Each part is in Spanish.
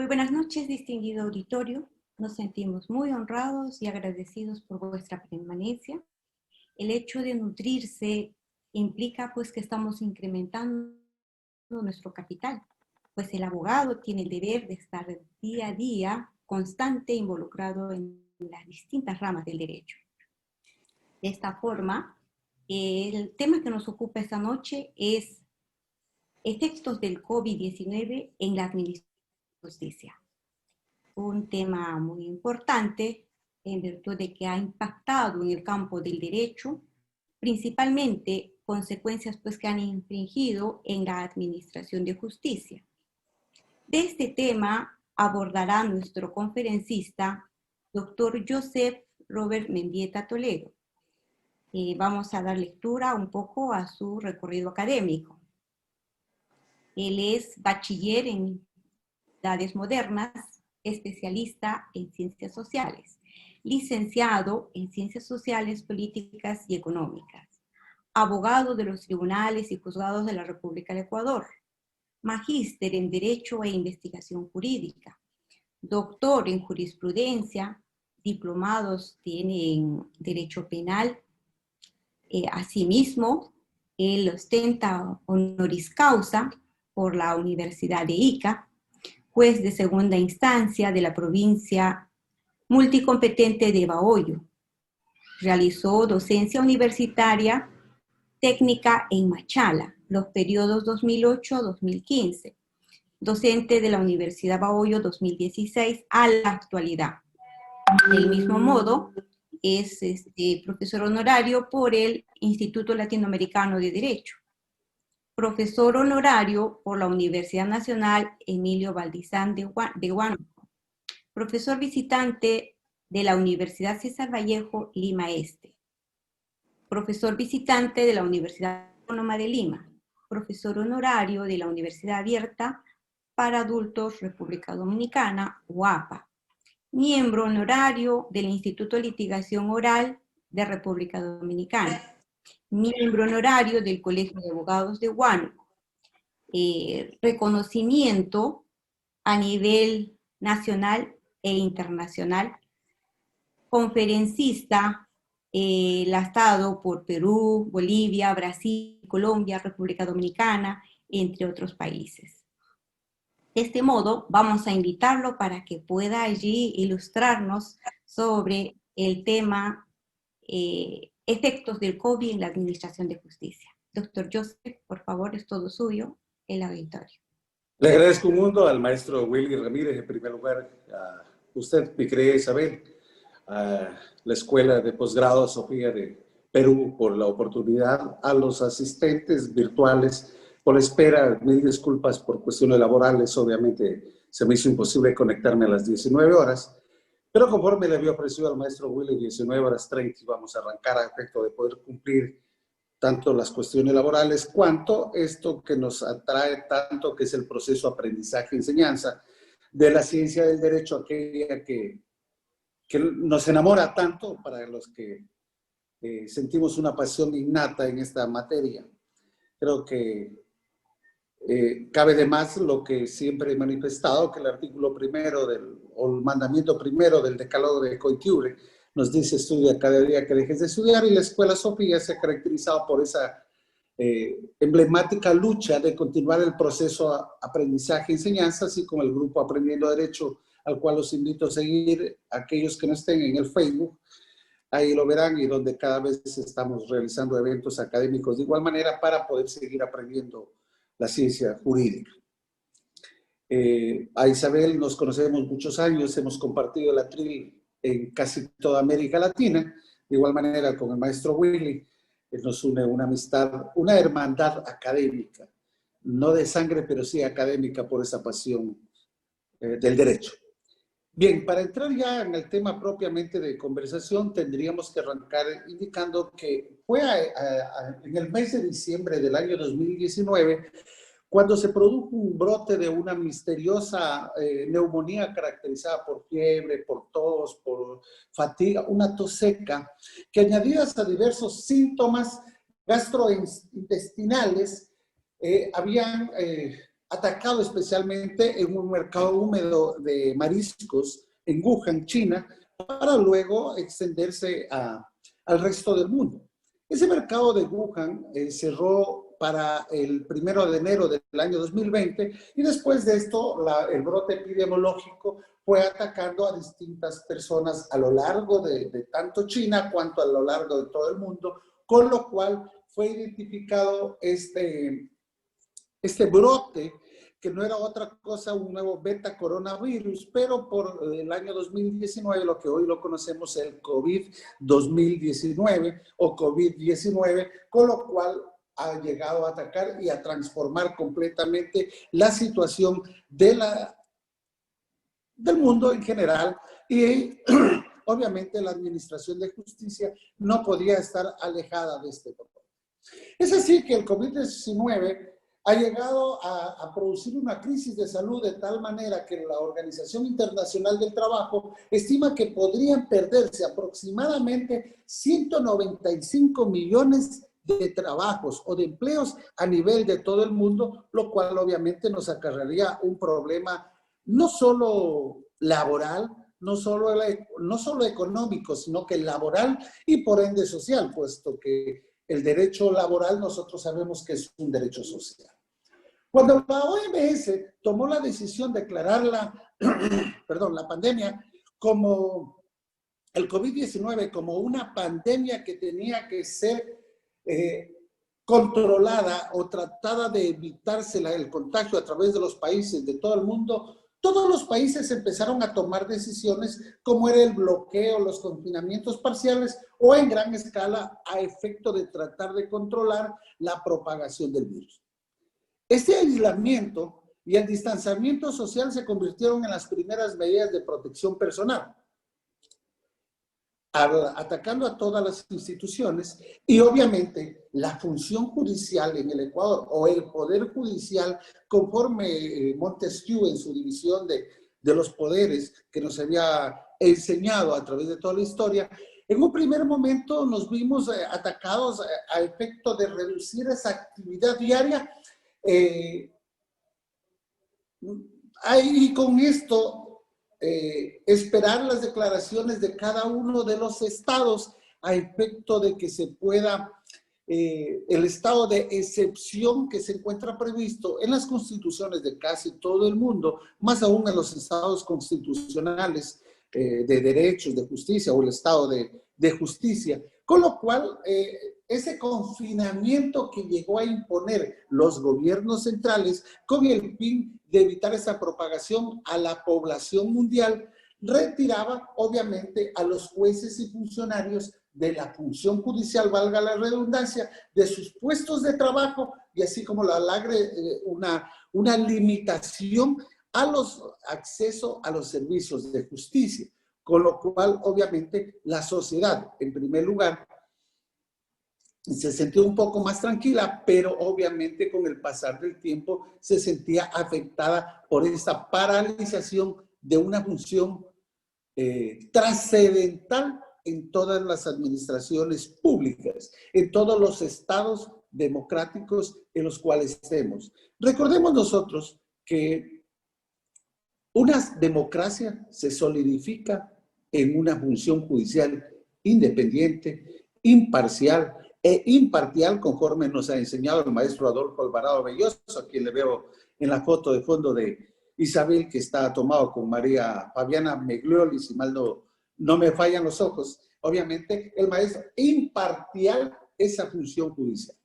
Muy buenas noches, distinguido auditorio. Nos sentimos muy honrados y agradecidos por vuestra permanencia. El hecho de nutrirse implica pues que estamos incrementando nuestro capital, pues el abogado tiene el deber de estar día a día constante involucrado en las distintas ramas del derecho. De esta forma, el tema que nos ocupa esta noche es efectos del COVID-19 en la administración de justicia. Un tema muy importante en virtud de que ha impactado en el campo del derecho, principalmente consecuencias pues, que han infringido en la administración de justicia. De este tema abordará nuestro conferencista, doctor Joseph Robert Mendieta Toledo. Vamos a dar lectura un poco a su recorrido académico. Él es bachiller en Edades Modernas, especialista en Ciencias Sociales, licenciado en Ciencias Sociales, Políticas y Económicas, abogado de los tribunales y juzgados de la República del Ecuador, magíster en Derecho e Investigación Jurídica, doctor en Jurisprudencia, diplomados tiene en Derecho Penal. Asimismo, él ostenta honoris causa por la Universidad de Ica, juez de segunda instancia de la provincia multicompetente de Bahoyo. Realizó docencia universitaria técnica en Machala, los periodos 2008-2015. Docente de la Universidad Bahoyo 2016 a la actualidad. Del mismo modo, es profesor honorario por el Instituto Latinoamericano de Derecho. Profesor honorario por la Universidad Nacional Emilio Valdizán de Huánuco. Profesor visitante de la Universidad César Vallejo, Lima Este. Profesor visitante de la Universidad Autónoma de Lima. Profesor honorario de la Universidad Abierta para Adultos República Dominicana, UAPA. Miembro honorario del Instituto de Litigación Oral de República Dominicana. Miembro honorario del Colegio de Abogados de Huánuco. Reconocimiento a nivel nacional e internacional. Conferencista, ha estado por Perú, Bolivia, Brasil, Colombia, República Dominicana, entre otros países. De este modo, vamos a invitarlo para que pueda allí ilustrarnos sobre el tema efectos del COVID en la administración de justicia. Doctor Joseph, por favor, es todo suyo, el auditorio. Le agradezco un mundo al maestro Willy Ramírez, en primer lugar, a usted, mi querida Isabel, a la Escuela de Posgrado Sofía de Perú por la oportunidad, a los asistentes virtuales por la espera. Mil disculpas por cuestiones laborales, obviamente se me hizo imposible conectarme a las 19 horas, pero conforme le había ofrecido al maestro Willy 19 horas 30 vamos a arrancar a efecto de poder cumplir tanto las cuestiones laborales, cuanto esto que nos atrae tanto, que es el proceso aprendizaje-enseñanza de la ciencia del derecho, aquella que nos enamora tanto para los que sentimos una pasión innata en esta materia. Creo que cabe de más lo que siempre he manifestado, que el artículo primero o el mandamiento primero del decálogo de Coitiure nos dice: estudia cada día que dejes de estudiar, y la Escuela Sofía se ha caracterizado por esa emblemática lucha de continuar el proceso aprendizaje-enseñanza, así como el grupo Aprendiendo Derecho, al cual los invito a seguir, aquellos que no estén en el Facebook, ahí lo verán, y donde cada vez estamos realizando eventos académicos de igual manera para poder seguir aprendiendo la ciencia jurídica. A Isabel nos conocemos muchos años, hemos compartido el atril en casi toda América Latina, de igual manera con el maestro Willy, nos une una amistad, una hermandad académica, no de sangre, pero sí académica por esa pasión del derecho. Bien, para entrar ya en el tema propiamente de conversación, tendríamos que arrancar indicando que fue en el mes de diciembre del año 2019 cuando se produjo un brote de una misteriosa neumonía caracterizada por fiebre, por tos, por fatiga, una tos seca, que añadidas a diversos síntomas gastrointestinales habían atacado especialmente en un mercado húmedo de mariscos en Wuhan, China, para luego extenderse al resto del mundo. Ese mercado de Wuhan cerró para el 1 de enero del año 2020 y después de esto el brote epidemiológico fue atacando a distintas personas a lo largo de tanto China cuanto a lo largo de todo el mundo, con lo cual fue identificado este brote, que no era otra cosa, un nuevo beta coronavirus, pero por el año 2019, lo que hoy lo conocemos el COVID-2019 o COVID-19, con lo cual ha llegado a atacar y a transformar completamente la situación del mundo en general y obviamente la Administración de Justicia no podía estar alejada de este problema. Es así que el COVID-19 ha llegado a producir una crisis de salud de tal manera que la Organización Internacional del Trabajo estima que podrían perderse aproximadamente 195 millones de trabajos o de empleos a nivel de todo el mundo, lo cual obviamente nos acarrearía un problema no solo laboral, no solo económico, sino que laboral y por ende social, puesto que el derecho laboral nosotros sabemos que es un derecho social. Cuando la OMS tomó la decisión de declarar la pandemia como el COVID-19 como una pandemia que tenía que ser controlada o tratada de evitarse el contagio a través de los países de todo el mundo, todos los países empezaron a tomar decisiones como era el bloqueo, los confinamientos parciales o en gran escala a efecto de tratar de controlar la propagación del virus. Este aislamiento y el distanciamiento social se convirtieron en las primeras medidas de protección personal, atacando a todas las instituciones y obviamente la función judicial en el Ecuador o el poder judicial conforme Montesquieu en su división de los poderes que nos había enseñado a través de toda la historia. En un primer momento nos vimos atacados a efecto de reducir esa actividad diaria y con esto esperar las declaraciones de cada uno de los estados a efecto de que se pueda el estado de excepción que se encuentra previsto en las constituciones de casi todo el mundo, más aún en los estados constitucionales de derechos, de justicia o el estado de justicia, con lo cual ese confinamiento que llegó a imponer los gobiernos centrales con el fin de evitar esa propagación a la población mundial, retiraba obviamente a los jueces y funcionarios de la función judicial, valga la redundancia, de sus puestos de trabajo y así como una limitación a los acceso a los servicios de justicia, con lo cual obviamente la sociedad en primer lugar se sentía un poco más tranquila, pero obviamente con el pasar del tiempo se sentía afectada por esta paralización de una función trascendental en todas las administraciones públicas, en todos los estados democráticos en los cuales estemos. Recordemos nosotros que una democracia se solidifica en una función judicial independiente, imparcial e imparcial, conforme nos ha enseñado el maestro Adolfo Alvarado Belloso, a quien le veo en la foto de fondo de Isabel, que está tomado con María Fabiana Meglioli, si mal no me fallan los ojos. Obviamente, el maestro imparcial esa función judicial.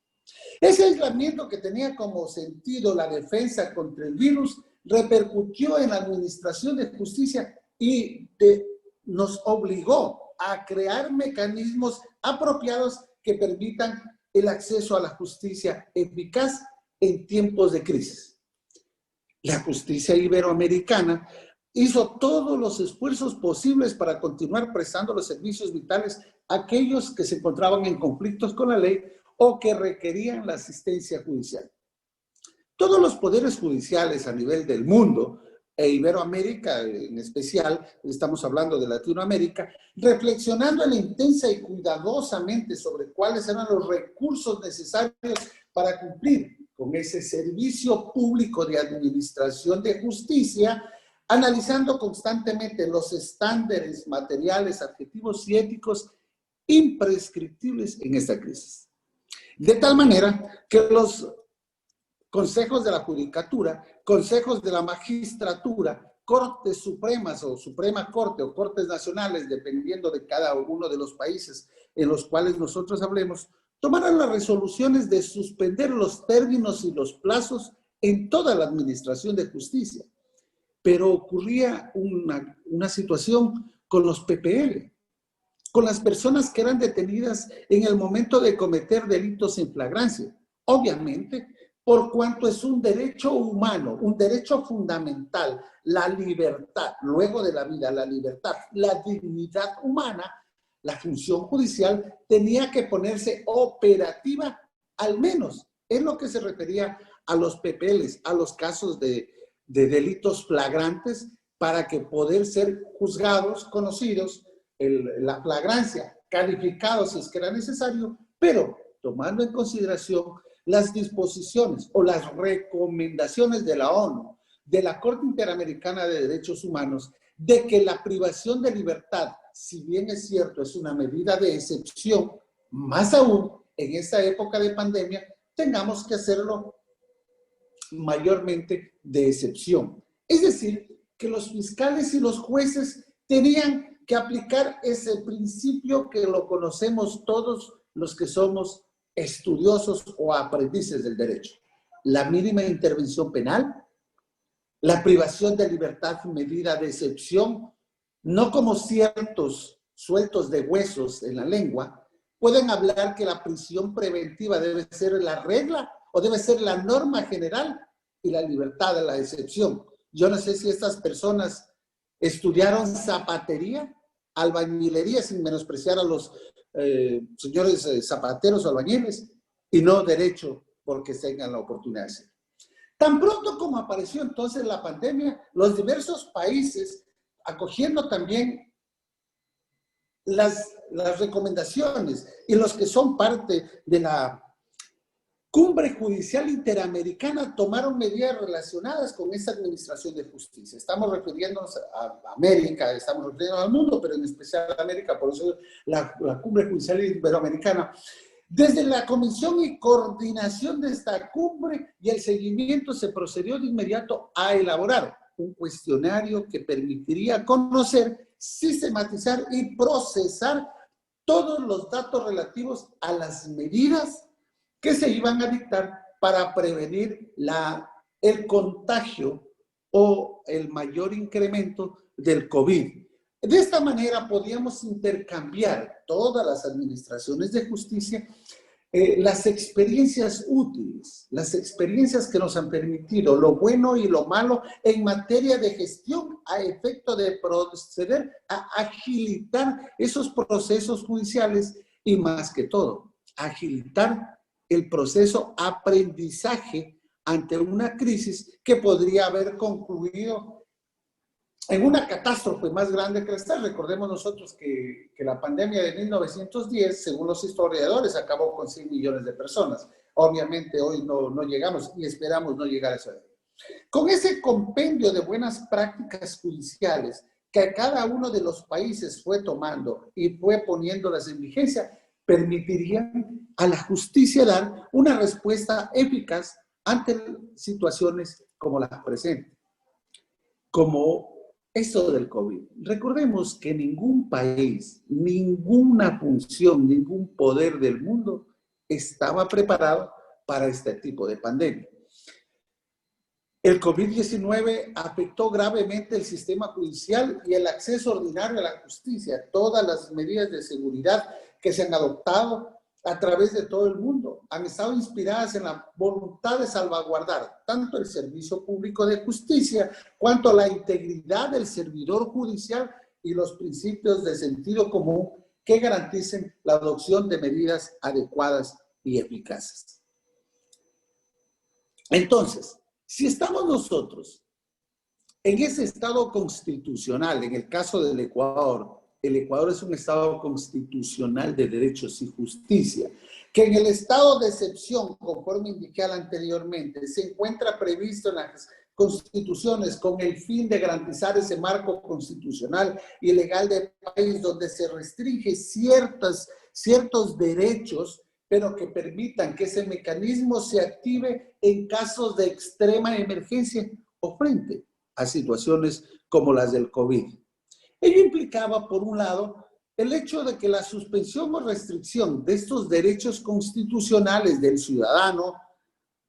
Ese aislamiento que tenía como sentido la defensa contra el virus repercutió en la administración de justicia y nos obligó a crear mecanismos apropiados que permitan el acceso a la justicia eficaz en tiempos de crisis. La justicia iberoamericana hizo todos los esfuerzos posibles para continuar prestando los servicios vitales a aquellos que se encontraban en conflictos con la ley o que requerían la asistencia judicial. Todos los poderes judiciales a nivel del mundo, e Iberoamérica en especial, estamos hablando de Latinoamérica, reflexionando intensa y cuidadosamente sobre cuáles eran los recursos necesarios para cumplir con ese servicio público de administración de justicia, analizando constantemente los estándares materiales, adjetivos y éticos imprescriptibles en esta crisis. De tal manera que los consejos de la judicatura, consejos de la magistratura, cortes supremas o Suprema Corte o cortes nacionales, dependiendo de cada uno de los países en los cuales nosotros hablemos, tomaron las resoluciones de suspender los términos y los plazos en toda la administración de justicia. Pero ocurría una situación con los PPL, con las personas que eran detenidas en el momento de cometer delitos en flagrancia. Obviamente, por cuanto es un derecho humano, un derecho fundamental, la libertad, luego de la vida, la libertad, la dignidad humana, la función judicial tenía que ponerse operativa, al menos en lo que se refería a los PPLs, a los casos de delitos flagrantes, para que poder ser juzgados, conocidos, la flagrancia, calificados si es que era necesario, pero tomando en consideración las disposiciones o las recomendaciones de la ONU, de la Corte Interamericana de Derechos Humanos, de que la privación de libertad, si bien es cierto, es una medida de excepción, más aún en esta época de pandemia, tengamos que hacerlo mayormente de excepción. Es decir, que los fiscales y los jueces tenían que aplicar ese principio que lo conocemos todos los que somos estudiosos o aprendices del derecho. La mínima intervención penal, la privación de libertad medida de excepción, no como ciertos sueltos de huesos en la lengua, pueden hablar que la prisión preventiva debe ser la regla o debe ser la norma general y la libertad de la excepción. Yo no sé si estas personas estudiaron zapatería, albañilería, sin menospreciar a los señores zapateros o albañiles, y no derecho porque tengan la oportunidad de hacerlo. Tan pronto como apareció entonces la pandemia, los diversos países, acogiendo también las recomendaciones y los que son parte de la Cumbre Judicial Interamericana, tomaron medidas relacionadas con esta administración de justicia. Estamos refiriéndonos a América, estamos refiriéndonos al mundo, pero en especial a América, por eso la Cumbre Judicial Iberoamericana. Desde la comisión y coordinación de esta cumbre y el seguimiento, se procedió de inmediato a elaborar un cuestionario que permitiría conocer, sistematizar y procesar todos los datos relativos a las medidas que se iban a dictar para prevenir el contagio o el mayor incremento del COVID. De esta manera podíamos intercambiar todas las administraciones de justicia las experiencias útiles, las experiencias que nos han permitido lo bueno y lo malo en materia de gestión a efecto de proceder a agilitar esos procesos judiciales y, más que todo, agilitar el proceso aprendizaje ante una crisis que podría haber concluido en una catástrofe más grande que esta. Recordemos nosotros que la pandemia de 1910, según los historiadores, acabó con 100 millones de personas. Obviamente hoy no llegamos y esperamos no llegar a eso. Con ese compendio de buenas prácticas judiciales que cada uno de los países fue tomando y fue poniéndolas en vigencia, permitirían a la justicia dar una respuesta eficaz ante situaciones como la presente, como esto del COVID. Recordemos que ningún país, ninguna función, ningún poder del mundo estaba preparado para este tipo de pandemia. El COVID-19 afectó gravemente el sistema judicial y el acceso ordinario a la justicia. Todas las medidas de seguridad que se han adoptado a través de todo el mundo han estado inspiradas en la voluntad de salvaguardar tanto el servicio público de justicia cuanto la integridad del servidor judicial y los principios de sentido común que garanticen la adopción de medidas adecuadas y eficaces. Entonces, si estamos nosotros en ese estado constitucional, en el caso del Ecuador, el Ecuador es un estado constitucional de derechos y justicia, que en el estado de excepción, conforme indiqué anteriormente, se encuentra previsto en las constituciones con el fin de garantizar ese marco constitucional y legal del país donde se restringe ciertos derechos, pero que permitan que ese mecanismo se active en casos de extrema emergencia o frente a situaciones como las del COVID. Ello implicaba, por un lado, el hecho de que la suspensión o restricción de estos derechos constitucionales del ciudadano,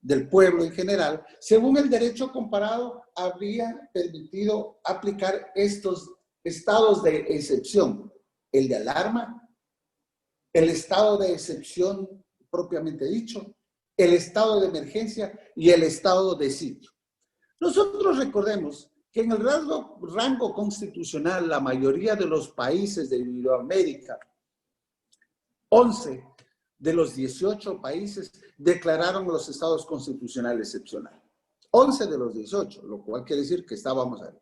del pueblo en general, según el derecho comparado, habría permitido aplicar estos estados de excepción, el de alarma, el estado de excepción propiamente dicho, el estado de emergencia y el estado de sitio. Nosotros recordemos que en el rango constitucional, la mayoría de los países de Iberoamérica, 11 de los 18 países declararon los estados constitucionales excepcionales. 11 de los 18, lo cual quiere decir que estábamos ahí.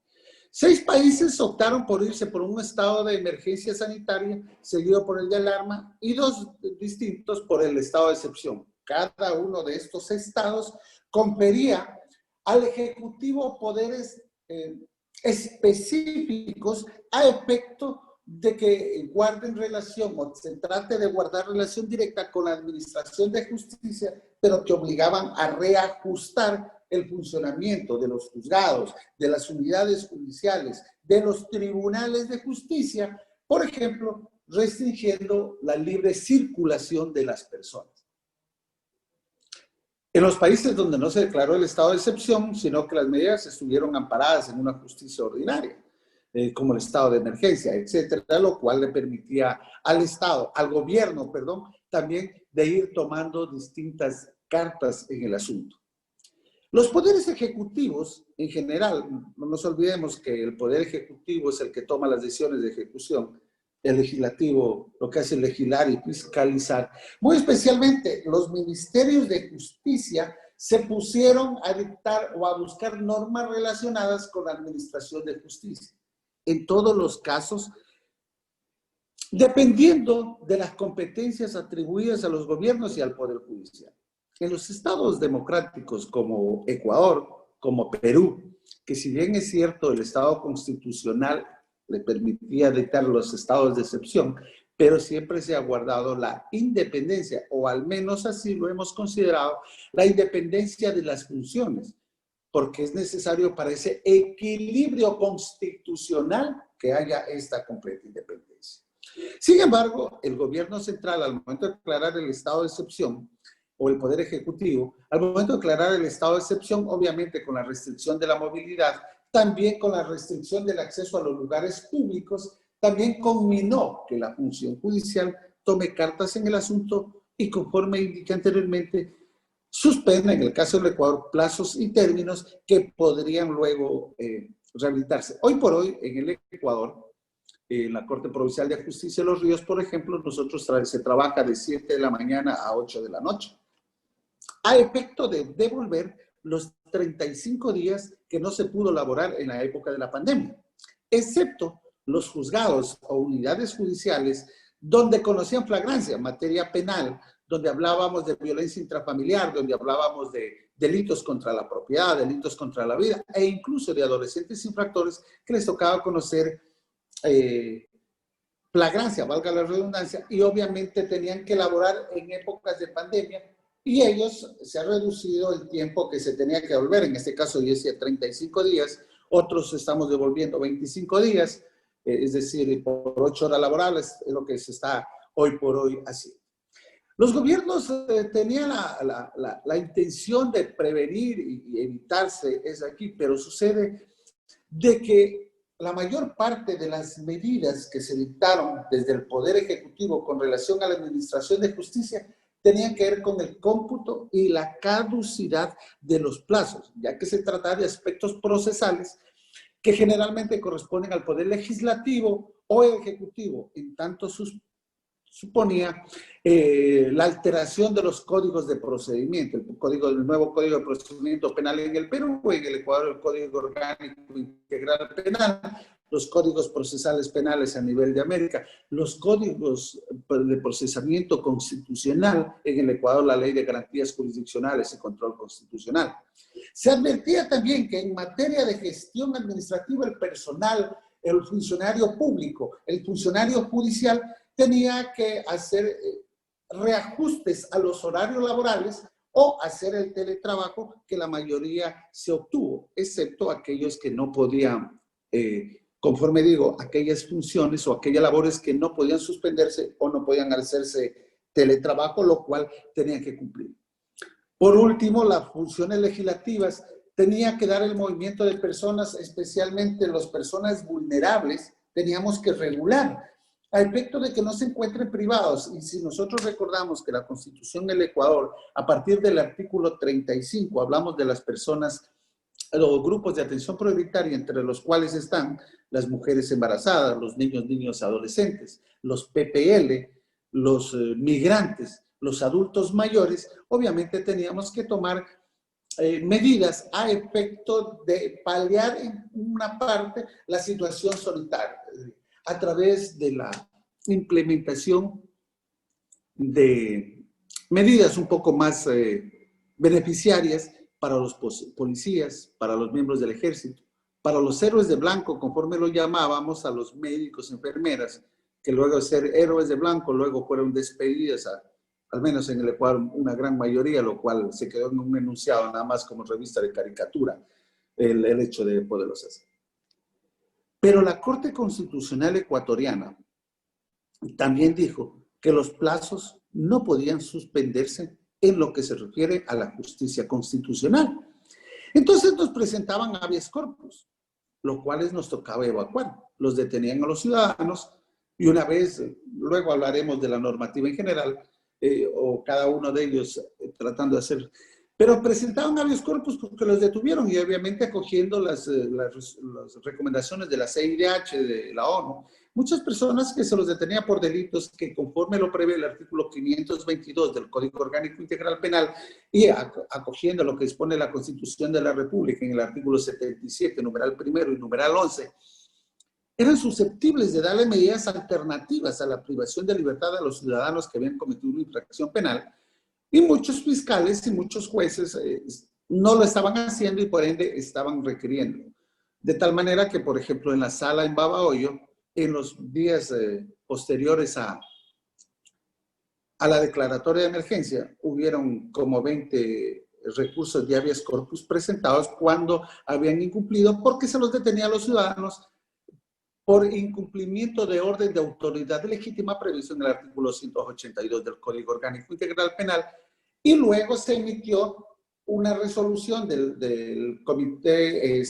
6 países optaron por irse por un estado de emergencia sanitaria, seguido por el de alarma, y 2 distintos por el estado de excepción. Cada uno de estos estados confería al Ejecutivo poderes específicos a efecto de que guarden relación o se trate de guardar relación directa con la administración de justicia, pero que obligaban a reajustar el funcionamiento de los juzgados, de las unidades judiciales, de los tribunales de justicia, por ejemplo, restringiendo la libre circulación de las personas. En los países donde no se declaró el estado de excepción, sino que las medidas estuvieron amparadas en una justicia ordinaria, como el estado de emergencia, etcétera, lo cual le permitía al Estado, al gobierno, perdón, también de ir tomando distintas cartas en el asunto. Los poderes ejecutivos, en general, no nos olvidemos que el poder ejecutivo es el que toma las decisiones de ejecución, el legislativo lo que hace es legislar y fiscalizar. Muy especialmente los ministerios de justicia se pusieron a dictar o a buscar normas relacionadas con la administración de justicia. En todos los casos, dependiendo de las competencias atribuidas a los gobiernos y al Poder Judicial. En los estados democráticos como Ecuador, como Perú, que si bien es cierto el estado constitucional le permitía dictar los estados de excepción, pero siempre se ha guardado la independencia, o al menos así lo hemos considerado, la independencia de las funciones, porque es necesario para ese equilibrio constitucional que haya esta completa independencia. Sin embargo, el gobierno central, al momento de declarar el estado de excepción, o el Poder Ejecutivo, al momento de declarar el estado de excepción, obviamente con la restricción de la movilidad, también con la restricción del acceso a los lugares públicos, también conminó que la función judicial tome cartas en el asunto y, conforme indiqué anteriormente, suspenda, en el caso del Ecuador, plazos y términos que podrían luego rehabilitarse. Hoy por hoy, en el Ecuador, en la Corte Provincial de Justicia de Los Ríos, por ejemplo, nosotros se trabaja de 7 de la mañana a 8 de la noche, a efecto de devolver los 35 días que no se pudo laborar en la época de la pandemia, excepto los juzgados o unidades judiciales donde conocían flagrancia, materia penal, donde hablábamos de violencia intrafamiliar, donde hablábamos de delitos contra la propiedad, delitos contra la vida, e incluso de adolescentes infractores que les tocaba conocer flagrancia, valga la redundancia, y obviamente tenían que elaborar en épocas de pandemia, y ellos se ha reducido el tiempo que se tenía que devolver. En este caso yo decía 35 días, otros estamos devolviendo 25 días, es decir, por 8 horas laborables, es lo que se está hoy por hoy haciendo. Los gobiernos tenían la intención de prevenir y evitarse eso aquí, pero sucede de que la mayor parte de las medidas que se dictaron desde el Poder Ejecutivo con relación a la administración de justicia tenían que ver con el cómputo y la caducidad de los plazos, ya que se trata de aspectos procesales que generalmente corresponden al Poder Legislativo o Ejecutivo, en tanto suponía la alteración de los códigos de procedimiento, el nuevo Código de Procedimiento Penal en el Perú, en el Ecuador el Código Orgánico Integral Penal, los códigos procesales penales a nivel de América, los códigos de procesamiento constitucional, en el Ecuador la ley de garantías jurisdiccionales y control constitucional. Se advertía también que en materia de gestión administrativa el personal, el funcionario público, el funcionario judicial tenía que hacer reajustes a los horarios laborales o hacer el teletrabajo que la mayoría se obtuvo, excepto aquellos que no podían, conforme digo, aquellas funciones o aquellas labores que no podían suspenderse o no podían hacerse teletrabajo, lo cual tenían que cumplir. Por último, las funciones legislativas tenía que dar el movimiento de personas, especialmente las personas vulnerables, teníamos que regular a efecto de que no se encuentren privados. Y si nosotros recordamos que la Constitución del Ecuador, a partir del artículo 35, hablamos de las personas, los grupos de atención prioritaria, entre los cuales están las mujeres embarazadas, los niños, adolescentes, los PPL, los migrantes, los adultos mayores, obviamente teníamos que tomar medidas a efecto de paliar en una parte la situación sanitaria a través de la implementación de medidas un poco más beneficiarias para los policías, para los miembros del ejército, para los héroes de blanco, conforme lo llamábamos a los médicos, enfermeras, que luego de ser héroes de blanco, luego fueron despedidas, al menos en el Ecuador, una gran mayoría, lo cual se quedó en un enunciado nada más como revista de caricatura, el hecho de poderlos hacer. Pero la Corte Constitucional Ecuatoriana también dijo que los plazos no podían suspenderse en lo que se refiere a la justicia constitucional. Entonces nos presentaban habeas corpus, los cuales nos tocaba evacuar. Los detenían a los ciudadanos y una vez, luego hablaremos de la normativa en general, o cada uno de ellos tratando de hacer... Pero presentaban habeas corpus porque los detuvieron y obviamente acogiendo las recomendaciones de la CIDH, de la ONU. Muchas personas que se los detenía por delitos que conforme lo prevé el artículo 522 del Código Orgánico Integral Penal y acogiendo lo que dispone la Constitución de la República en el artículo 77, numeral primero y numeral 11, eran susceptibles de darle medidas alternativas a la privación de libertad a los ciudadanos que habían cometido una infracción penal. Y muchos fiscales y muchos jueces no lo estaban haciendo y por ende estaban requiriendo. De tal manera que, por ejemplo, en la sala en Babahoyo, en los días posteriores a la declaratoria de emergencia, hubieron como 20 recursos de habeas corpus presentados cuando habían incumplido porque se los detenía a los ciudadanos por incumplimiento de orden de autoridad legítima previsto en el artículo 182 del Código Orgánico Integral Penal, y luego se emitió una resolución del Comité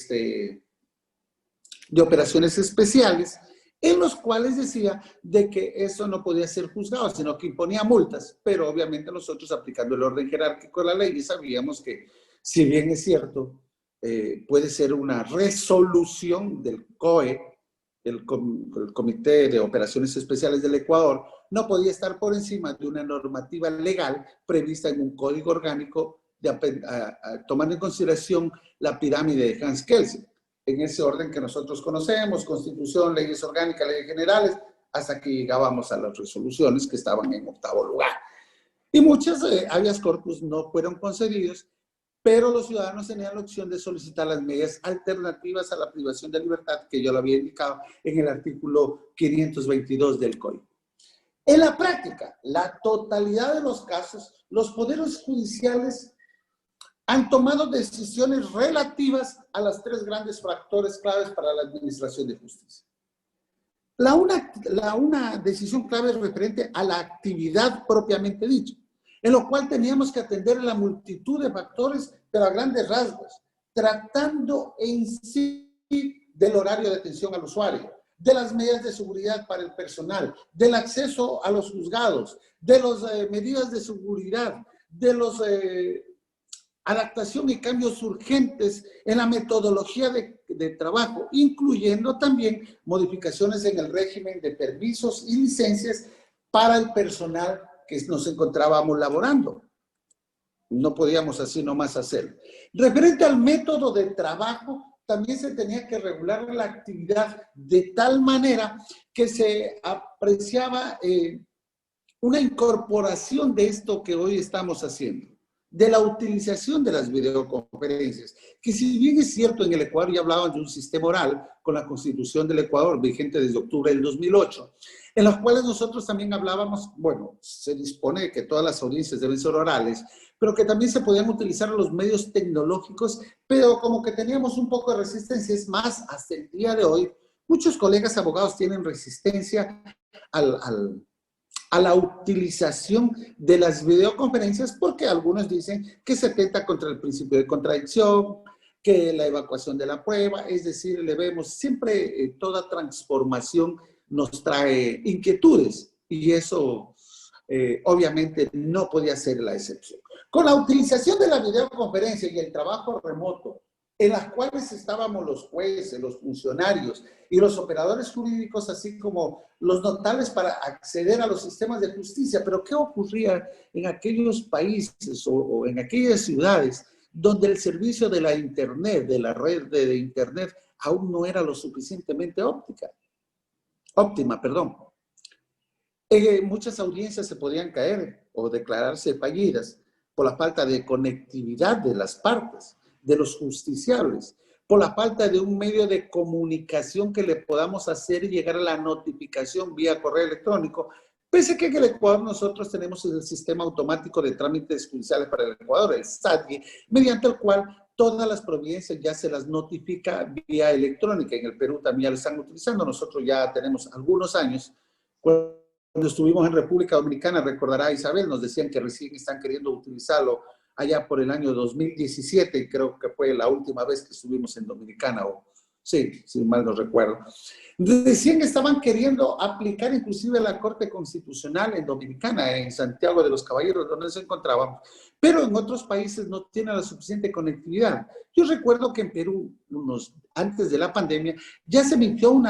de Operaciones Especiales, en los cuales decía de que eso no podía ser juzgado, sino que imponía multas, pero obviamente nosotros aplicando el orden jerárquico de la ley sabíamos que, si bien es cierto, puede ser una resolución del COE, el Comité de Operaciones Especiales del Ecuador, no podía estar por encima de una normativa legal prevista en un código orgánico, tomando en consideración la pirámide de Hans Kelsen, en ese orden que nosotros conocemos: Constitución, leyes orgánicas, leyes generales, hasta que llegábamos a las resoluciones que estaban en 8º lugar. Y muchas habeas corpus no fueron concedidos, pero los ciudadanos tenían la opción de solicitar las medidas alternativas a la privación de libertad, que yo lo había indicado en el artículo 522 del Código. En la práctica, la totalidad de los casos, los poderes judiciales han tomado decisiones relativas a las 3 grandes factores claves para la administración de justicia. Una decisión clave es referente a la actividad propiamente dicha, en lo cual teníamos que atender a la multitud de factores, pero a grandes rasgos, tratando en sí del horario de atención al usuario, de las medidas de seguridad para el personal, del acceso a los juzgados, de las medidas de seguridad, de los adaptación y cambios urgentes en la metodología de trabajo, incluyendo también modificaciones en el régimen de permisos y licencias para el personal que nos encontrábamos laborando. No podíamos así nomás hacerlo. Referente al método de trabajo, también se tenía que regular la actividad de tal manera que se apreciaba una incorporación de esto que hoy estamos haciendo, de la utilización de las videoconferencias, que si bien es cierto en el Ecuador ya hablaban de un sistema oral con la Constitución del Ecuador, vigente desde octubre del 2008, en los cuales nosotros también hablábamos, bueno, se dispone de que todas las audiencias deben ser orales, pero que también se podían utilizar los medios tecnológicos, pero como que teníamos un poco de resistencia. Es más, hasta el día de hoy, muchos colegas abogados tienen resistencia a la utilización de las videoconferencias porque algunos dicen que se atenta contra el principio de contradicción, que la evacuación de la prueba, es decir, le vemos siempre toda transformación nos trae inquietudes y eso obviamente no podía ser la excepción. Con la utilización de la videoconferencia y el trabajo remoto, en las cuales estábamos los jueces, los funcionarios y los operadores jurídicos, así como los notables para acceder a los sistemas de justicia. Pero ¿qué ocurría en aquellos países o en aquellas ciudades donde el servicio de la Internet, de la red de Internet, aún no era lo suficientemente óptima? Muchas audiencias se podían caer o declararse fallidas por la falta de conectividad de las partes, de los justiciables, por la falta de un medio de comunicación que le podamos hacer llegar a la notificación vía correo electrónico, pese a que en el Ecuador nosotros tenemos el sistema automático de trámites judiciales para el Ecuador, el SATGI, mediante el cual todas las providencias ya se las notifica vía electrónica. En el Perú también ya lo están utilizando. Nosotros ya tenemos algunos años. Cuando estuvimos en República Dominicana, recordará Isabel, nos decían que recién están queriendo utilizarlo allá por el año 2017, creo que fue la última vez que estuvimos en Dominicana, o sí, si mal no recuerdo. Recién estaban queriendo aplicar inclusive la Corte Constitucional en Dominicana, en Santiago de los Caballeros, donde nos encontrábamos, pero en otros países no tienen la suficiente conectividad. Yo recuerdo que en Perú, antes de la pandemia, ya se emitió un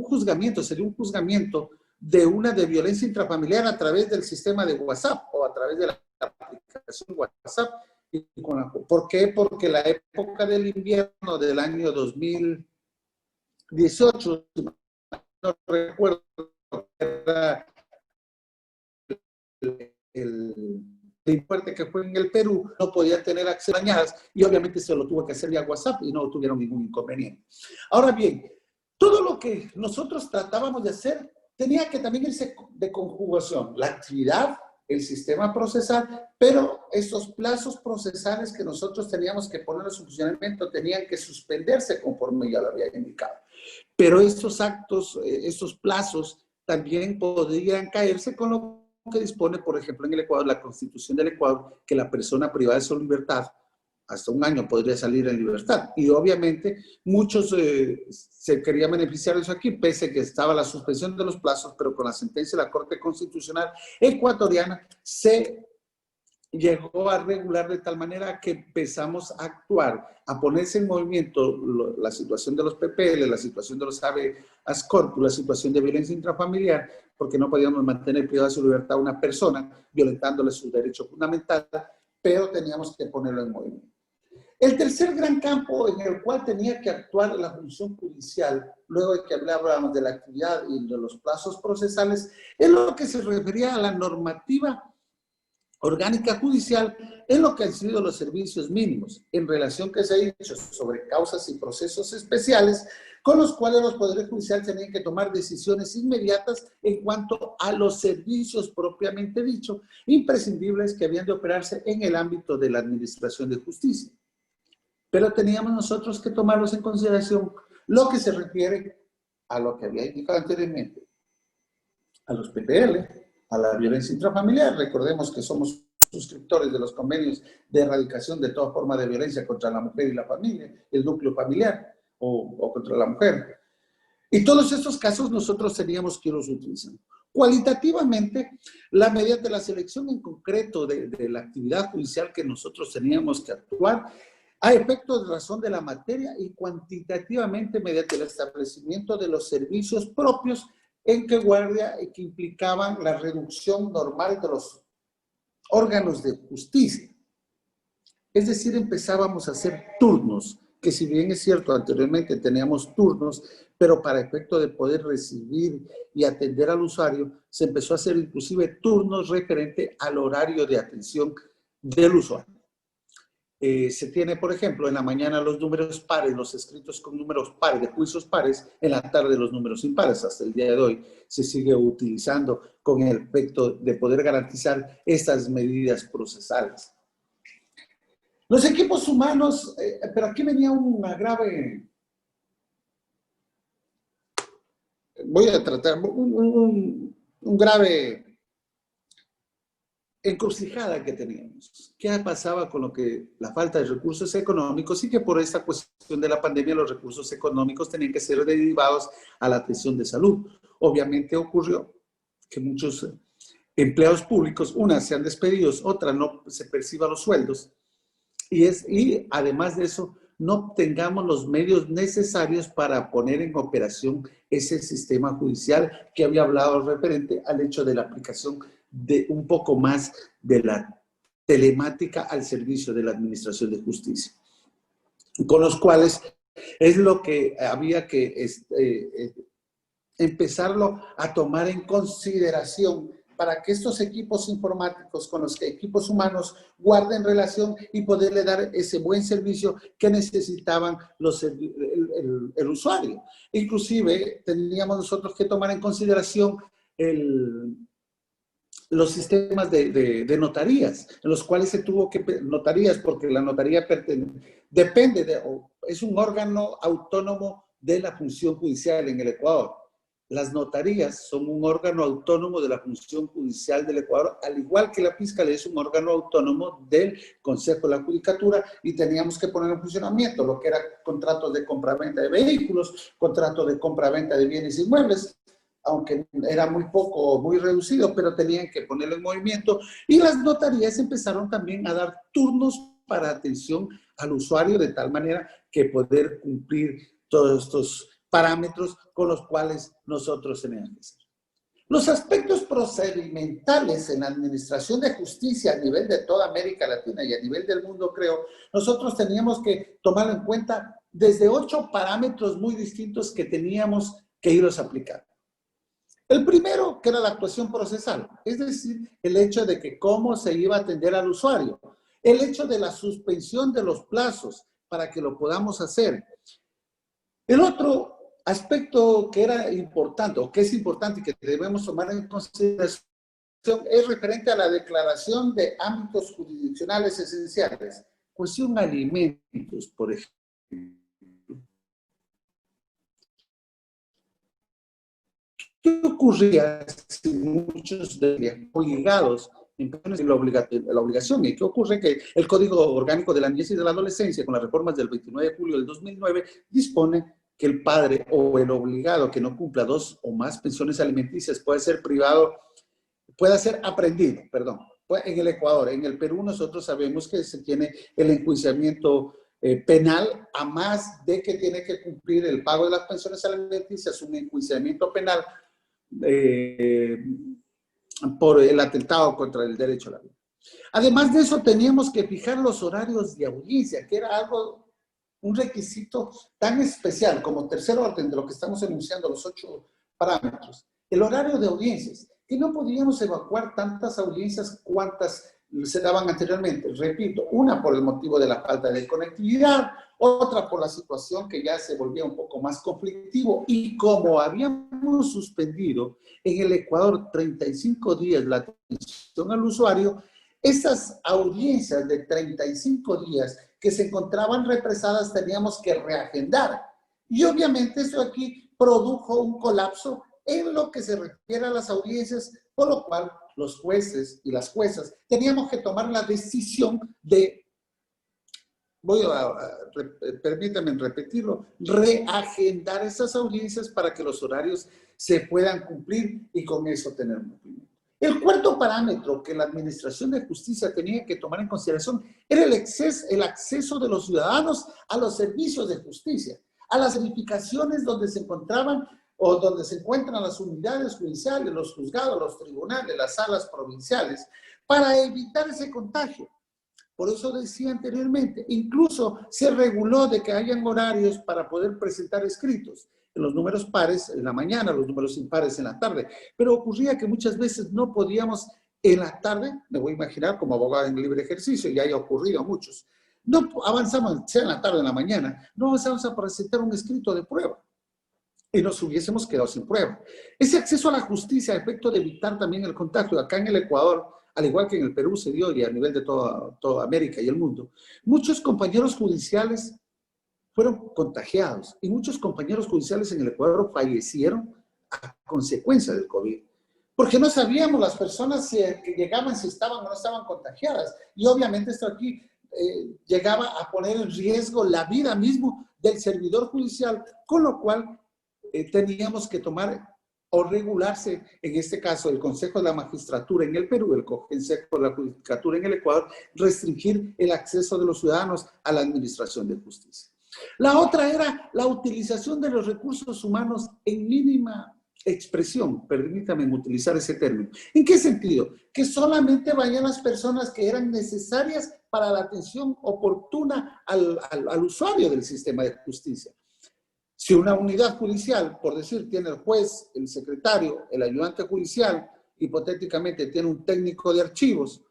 juzgamiento, sería un juzgamiento de violencia intrafamiliar a través del sistema de WhatsApp o a través de la aplicación WhatsApp. ¿Por qué? Porque la época del invierno del año 2018, no recuerdo, era el fuerte que fue en el Perú, no podía tener acceso a dañadas y obviamente se lo tuvo que hacer vía WhatsApp y no tuvieron ningún inconveniente. Ahora bien, todo lo que nosotros tratábamos de hacer tenía que también irse de conjugación, la actividad, el sistema procesal, pero esos plazos procesales que nosotros teníamos que poner en su funcionamiento tenían que suspenderse conforme ya lo había indicado. Pero estos actos, estos plazos también podrían caerse con lo que dispone, por ejemplo, en el Ecuador, la Constitución del Ecuador, que la persona privada de su libertad hasta un año podría salir en libertad. Y obviamente muchos se querían beneficiar de eso aquí, pese a que estaba la suspensión de los plazos, pero con la sentencia de la Corte Constitucional ecuatoriana se llegó a regular de tal manera que empezamos a actuar, a ponerse en movimiento la situación de los PPL, la situación de los habeas corpus, la situación de violencia intrafamiliar, porque no podíamos mantener privada de su libertad a una persona, violentándole su derecho fundamental, pero teníamos que ponerlo en movimiento. El tercer gran campo en el cual tenía que actuar la función judicial, luego de que hablábamos de la actividad y de los plazos procesales, es lo que se refería a la normativa orgánica judicial, en lo que han sido los servicios mínimos, en relación que se ha dicho sobre causas y procesos especiales, con los cuales los poderes judiciales tenían que tomar decisiones inmediatas en cuanto a los servicios propiamente dicho, imprescindibles que habían de operarse en el ámbito de la administración de justicia. Pero teníamos nosotros que tomarlos en consideración lo que se refiere a lo que había indicado anteriormente, a los PPL, a la violencia intrafamiliar. Recordemos que somos suscriptores de los convenios de erradicación de toda forma de violencia contra la mujer y la familia, el núcleo familiar o contra la mujer. Y todos estos casos nosotros teníamos que irlos utilizando. Cualitativamente, mediante la selección en concreto de la actividad judicial que nosotros teníamos que actuar, a efectos de razón de la materia, y cuantitativamente mediante el establecimiento de los servicios propios en que guardia y que implicaban la reducción normal de los órganos de justicia. Es decir, empezábamos a hacer turnos que si bien es cierto, anteriormente teníamos turnos, pero para efecto de poder recibir y atender al usuario, se empezó a hacer inclusive turnos referente al horario de atención del usuario. Se tiene, por ejemplo, en la mañana los números pares, los escritos con números pares, de juicios pares, en la tarde los números impares. Hasta el día de hoy se sigue utilizando con el efecto de poder garantizar estas medidas procesales. Los equipos humanos, pero aquí venía una grave, voy a tratar, un grave encrucijada que teníamos. ¿Qué pasaba con lo que la falta de recursos económicos y que por esta cuestión de la pandemia los recursos económicos tenían que ser derivados a la atención de salud? Obviamente ocurrió que muchos empleados públicos, unas sean despedidos, otras no se perciban los sueldos y además de eso no tengamos los medios necesarios para poner en operación ese sistema judicial que había hablado referente al hecho de la aplicación de un poco más de la telemática al servicio de la Administración de Justicia, con los cuales es lo que había que empezarlo a tomar en consideración para que estos equipos informáticos con los equipos humanos guarden relación y poderle dar ese buen servicio que necesitaban el usuario. Inclusive teníamos nosotros que tomar en consideración los sistemas de notarías, en los cuales se tuvo que, notarías, porque la notaría depende es un órgano autónomo de la función judicial en el Ecuador. Las notarías son un órgano autónomo de la función judicial del Ecuador, al igual que la Fiscalía es un órgano autónomo del Consejo de la Judicatura, y teníamos que poner en funcionamiento lo que era contratos de compraventa de vehículos, contratos de compraventa de bienes inmuebles, aunque era muy poco, muy reducido, pero tenían que ponerlo en movimiento. Y las notarías empezaron también a dar turnos para atención al usuario, de tal manera que poder cumplir todos estos parámetros con los cuales nosotros teníamos que hacer. Los aspectos procedimentales en la administración de justicia a nivel de toda América Latina y a nivel del mundo, creo, nosotros teníamos que tomarlo en cuenta desde 8 parámetros muy distintos que teníamos que irlos aplicando. El primero, que era la actuación procesal, es decir, el hecho de que cómo se iba a atender al usuario, el hecho de la suspensión de los plazos para que lo podamos hacer. El otro aspecto que era importante, o que es importante y que debemos tomar en consideración, es referente a la declaración de ámbitos jurisdiccionales esenciales. Cuestión alimentos, por ejemplo. ¿Qué ocurría si muchos de obligados en la obligación? ¿Y qué ocurre? Que el Código Orgánico de la Niñez y de la Adolescencia, con las reformas del 29 de julio del 2009, dispone que el padre o el obligado que no cumpla 2 o más pensiones alimenticias puede ser aprendido, perdón. En el Ecuador, en el Perú, nosotros sabemos que se tiene el enjuiciamiento penal, a más de que tiene que cumplir el pago de las pensiones alimenticias, un enjuiciamiento penal por el atentado contra el derecho a la vida. Además de eso, teníamos que fijar los horarios de audiencia, que era un requisito tan especial como tercer orden de lo que estamos enunciando, los 8 parámetros. El horario de audiencias, que no podíamos evacuar tantas audiencias cuantas se daban anteriormente. Repito, una por el motivo de la falta de conectividad, otra por la situación que ya se volvía un poco más conflictivo, y como habíamos suspendido en el Ecuador 35 días la atención al usuario, esas audiencias de 35 días que se encontraban represadas teníamos que reagendar. Y obviamente eso aquí produjo un colapso en lo que se refiere a las audiencias, por lo cual los jueces y las juezas teníamos que tomar la decisión de, permítanme repetirlo, reagendar esas audiencias para que los horarios se puedan cumplir y con eso tener cumplimiento. El cuarto parámetro que la Administración de Justicia tenía que tomar en consideración era el acceso de los ciudadanos a los servicios de justicia, a las edificaciones donde se encontraban o donde se encuentran las unidades judiciales, los juzgados, los tribunales, las salas provinciales, para evitar ese contagio. Por eso decía anteriormente, incluso se reguló de que hayan horarios para poder presentar escritos. En los números pares en la mañana, los números impares en la tarde. Pero ocurría que muchas veces no podíamos en la tarde, me voy a imaginar como abogado en libre ejercicio, ya haya ocurrido a muchos. No avanzamos, sea en la tarde o en la mañana, no avanzamos a presentar un escrito de prueba y nos hubiésemos quedado sin prueba. Ese acceso a la justicia a efecto de evitar también el contagio. Acá en el Ecuador, al igual que en el Perú se dio y a nivel de toda América y el mundo, muchos compañeros judiciales fueron contagiados y muchos compañeros judiciales en el Ecuador fallecieron a consecuencia del COVID. Porque no sabíamos las personas que llegaban si estaban o no estaban contagiadas. Y obviamente esto aquí llegaba a poner en riesgo la vida mismo del servidor judicial, con lo cual teníamos que tomar o regularse, en este caso, el Consejo de la Magistratura en el Perú, el Consejo de la Judicatura en el Ecuador, restringir el acceso de los ciudadanos a la administración de justicia. La otra era la utilización de los recursos humanos en mínima expresión, permítame utilizar ese término. ¿En qué sentido? Que solamente vayan las personas que eran necesarias para la atención oportuna al usuario del sistema de justicia. Si una unidad judicial, por decir, tiene el juez, el secretario, el ayudante judicial, hipotéticamente tiene un técnico de archivos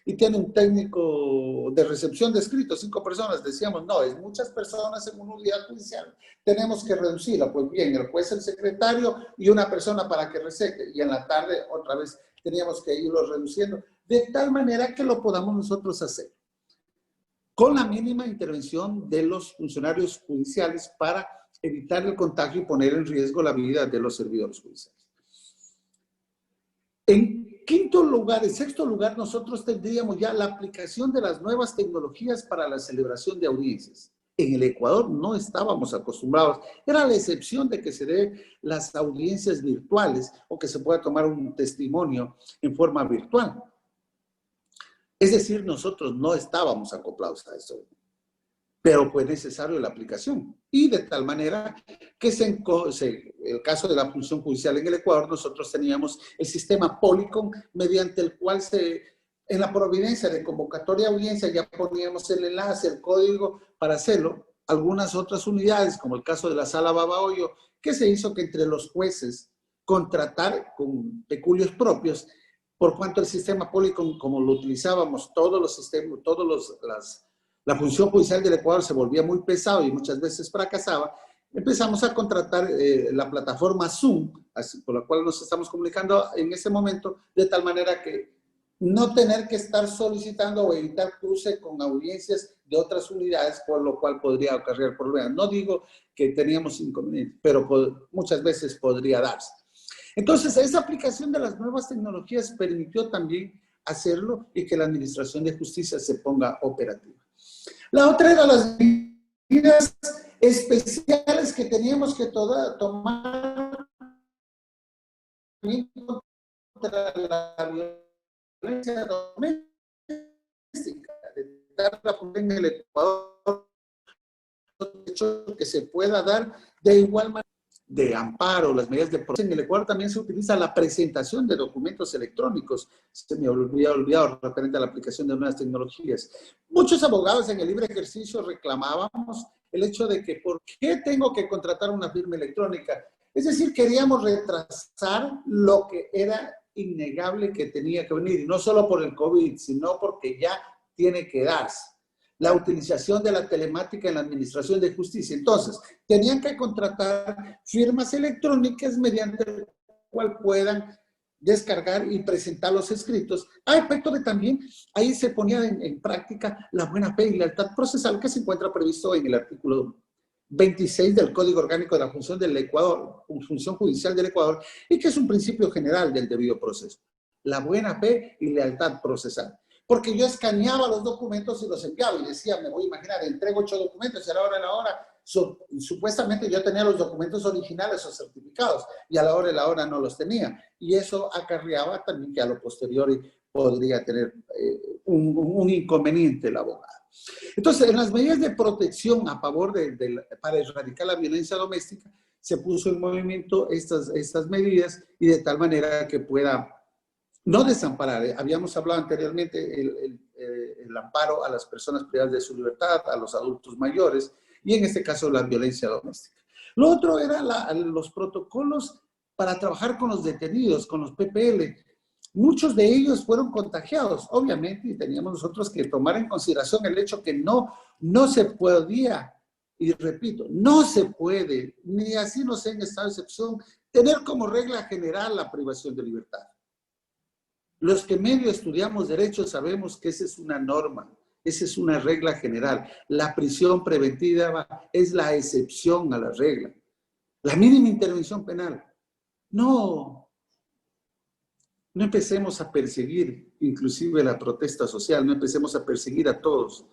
y tiene un técnico de recepción de escritos, 5 personas, decíamos, no, es muchas personas en una unidad judicial, tenemos que reducirla. Pues bien, el juez, el secretario y una persona para que recete, y en la tarde otra vez teníamos que irlo reduciendo, de tal manera que lo podamos nosotros hacer, con la mínima intervención de los funcionarios judiciales para evitar el contagio y poner en riesgo la vida de los servidores judiciales. En sexto lugar, nosotros tendríamos ya la aplicación de las nuevas tecnologías para la celebración de audiencias. En el Ecuador no estábamos acostumbrados, era la excepción de que se den las audiencias virtuales o que se pueda tomar un testimonio en forma virtual. Es decir, nosotros no estábamos acoplados a eso, pero fue necesario la aplicación. Y de tal manera que el caso de la función judicial en el Ecuador, nosotros teníamos el sistema Polycom, mediante el cual en la providencia de convocatoria de audiencia ya poníamos el enlace, el código para hacerlo. Algunas otras unidades, como el caso de la Sala Babahoyo, que se hizo que entre los jueces contratar con peculios propios, por cuanto el sistema Polycom, como lo utilizábamos todos los sistemas, la función judicial del Ecuador se volvía muy pesado y muchas veces fracasaba, empezamos a contratar la plataforma Zoom, por la cual nos estamos comunicando en ese momento, de tal manera que no tener que estar solicitando o evitar cruce con audiencias de otras unidades, por lo cual podría acarrear problemas. No digo que teníamos inconvenientes, pero muchas veces podría darse. Entonces, esa aplicación de las nuevas tecnologías permitió también hacerlo y que la Administración de Justicia se ponga operativa. La otra era las medidas especiales que teníamos que tomar contra la violencia doméstica, de dar en el Ecuador, que se pueda dar de igual manera de amparo, las medidas de proceso. En el Ecuador también se utiliza la presentación de documentos electrónicos. Se me había olvidado referente a la aplicación de nuevas tecnologías. Muchos abogados en el libre ejercicio reclamábamos el hecho de que ¿por qué tengo que contratar una firma electrónica? Es decir, queríamos retrasar lo que era innegable que tenía que venir, y no solo por el COVID, sino porque ya tiene que darse. La utilización de la telemática en la Administración de Justicia. Entonces, tenían que contratar firmas electrónicas mediante el cual puedan descargar y presentar los escritos, a efecto de también, ahí se ponía en práctica la buena fe y lealtad procesal que se encuentra previsto en el artículo 26 del Código Orgánico de la Función del Ecuador, Función Judicial del Ecuador, y que es un principio general del debido proceso. La buena fe y lealtad procesal. Porque yo escaneaba los documentos y los enviaba y decía, me voy a imaginar, entrego 8 documentos y a la hora, supuestamente yo tenía los documentos originales o certificados y a la hora no los tenía. Y eso acarreaba también que a lo posterior podría tener un inconveniente el abogado. Entonces, en las medidas de protección a favor para erradicar la violencia doméstica, se puso en movimiento estas medidas y de tal manera que pueda no desamparar. Habíamos hablado anteriormente, el amparo a las personas privadas de su libertad, a los adultos mayores, y en este caso la violencia doméstica. Lo otro era los protocolos para trabajar con los detenidos, con los PPL. Muchos de ellos fueron contagiados, obviamente, y teníamos nosotros que tomar en consideración el hecho que no se podía, y repito, no se puede, ni así no sea en estado de excepción, tener como regla general la privación de libertad. Los que medio estudiamos derecho sabemos que esa es una norma, esa es una regla general. La prisión preventiva es la excepción a la regla. La mínima intervención penal. No empecemos a perseguir, inclusive la protesta social, no empecemos a perseguir a todos,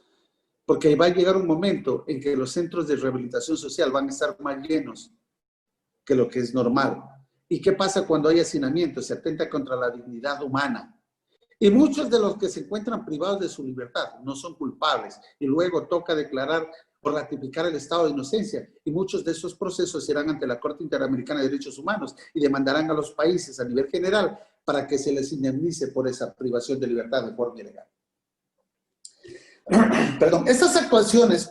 porque va a llegar un momento en que los centros de rehabilitación social van a estar más llenos que lo que es normal. ¿Y qué pasa cuando hay hacinamiento? Se atenta contra la dignidad humana. Y muchos de los que se encuentran privados de su libertad no son culpables y luego toca declarar o ratificar el estado de inocencia. Y muchos de esos procesos irán ante la Corte Interamericana de Derechos Humanos y demandarán a los países a nivel general para que se les indemnice por esa privación de libertad de forma ilegal. Perdón, estas actuaciones,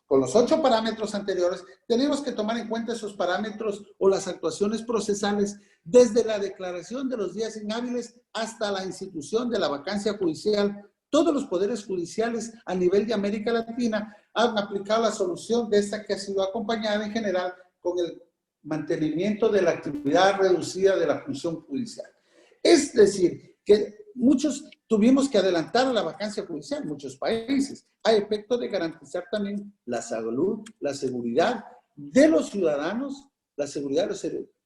con los 8 parámetros anteriores, tenemos que tomar en cuenta esos parámetros o las actuaciones procesales desde la declaración de los días inhábiles hasta la institución de la vacancia judicial. Todos los poderes judiciales a nivel de América Latina han aplicado la solución de esta que ha sido acompañada en general con el mantenimiento de la actividad reducida de la función judicial. Es decir, que muchos tuvimos que adelantar la vacancia judicial, muchos países, a efecto de garantizar también la salud, la seguridad de los ciudadanos, la seguridad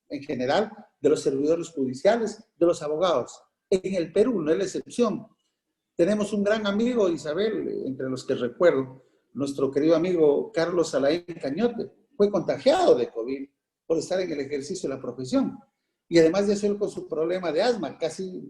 en general de los servidores judiciales, de los abogados. En el Perú no es la excepción. Tenemos un gran amigo, Isabel, entre los que recuerdo, nuestro querido amigo Carlos Alain Cañote, fue contagiado de COVID por estar en el ejercicio de la profesión. Y además de eso, con su problema de asma, casi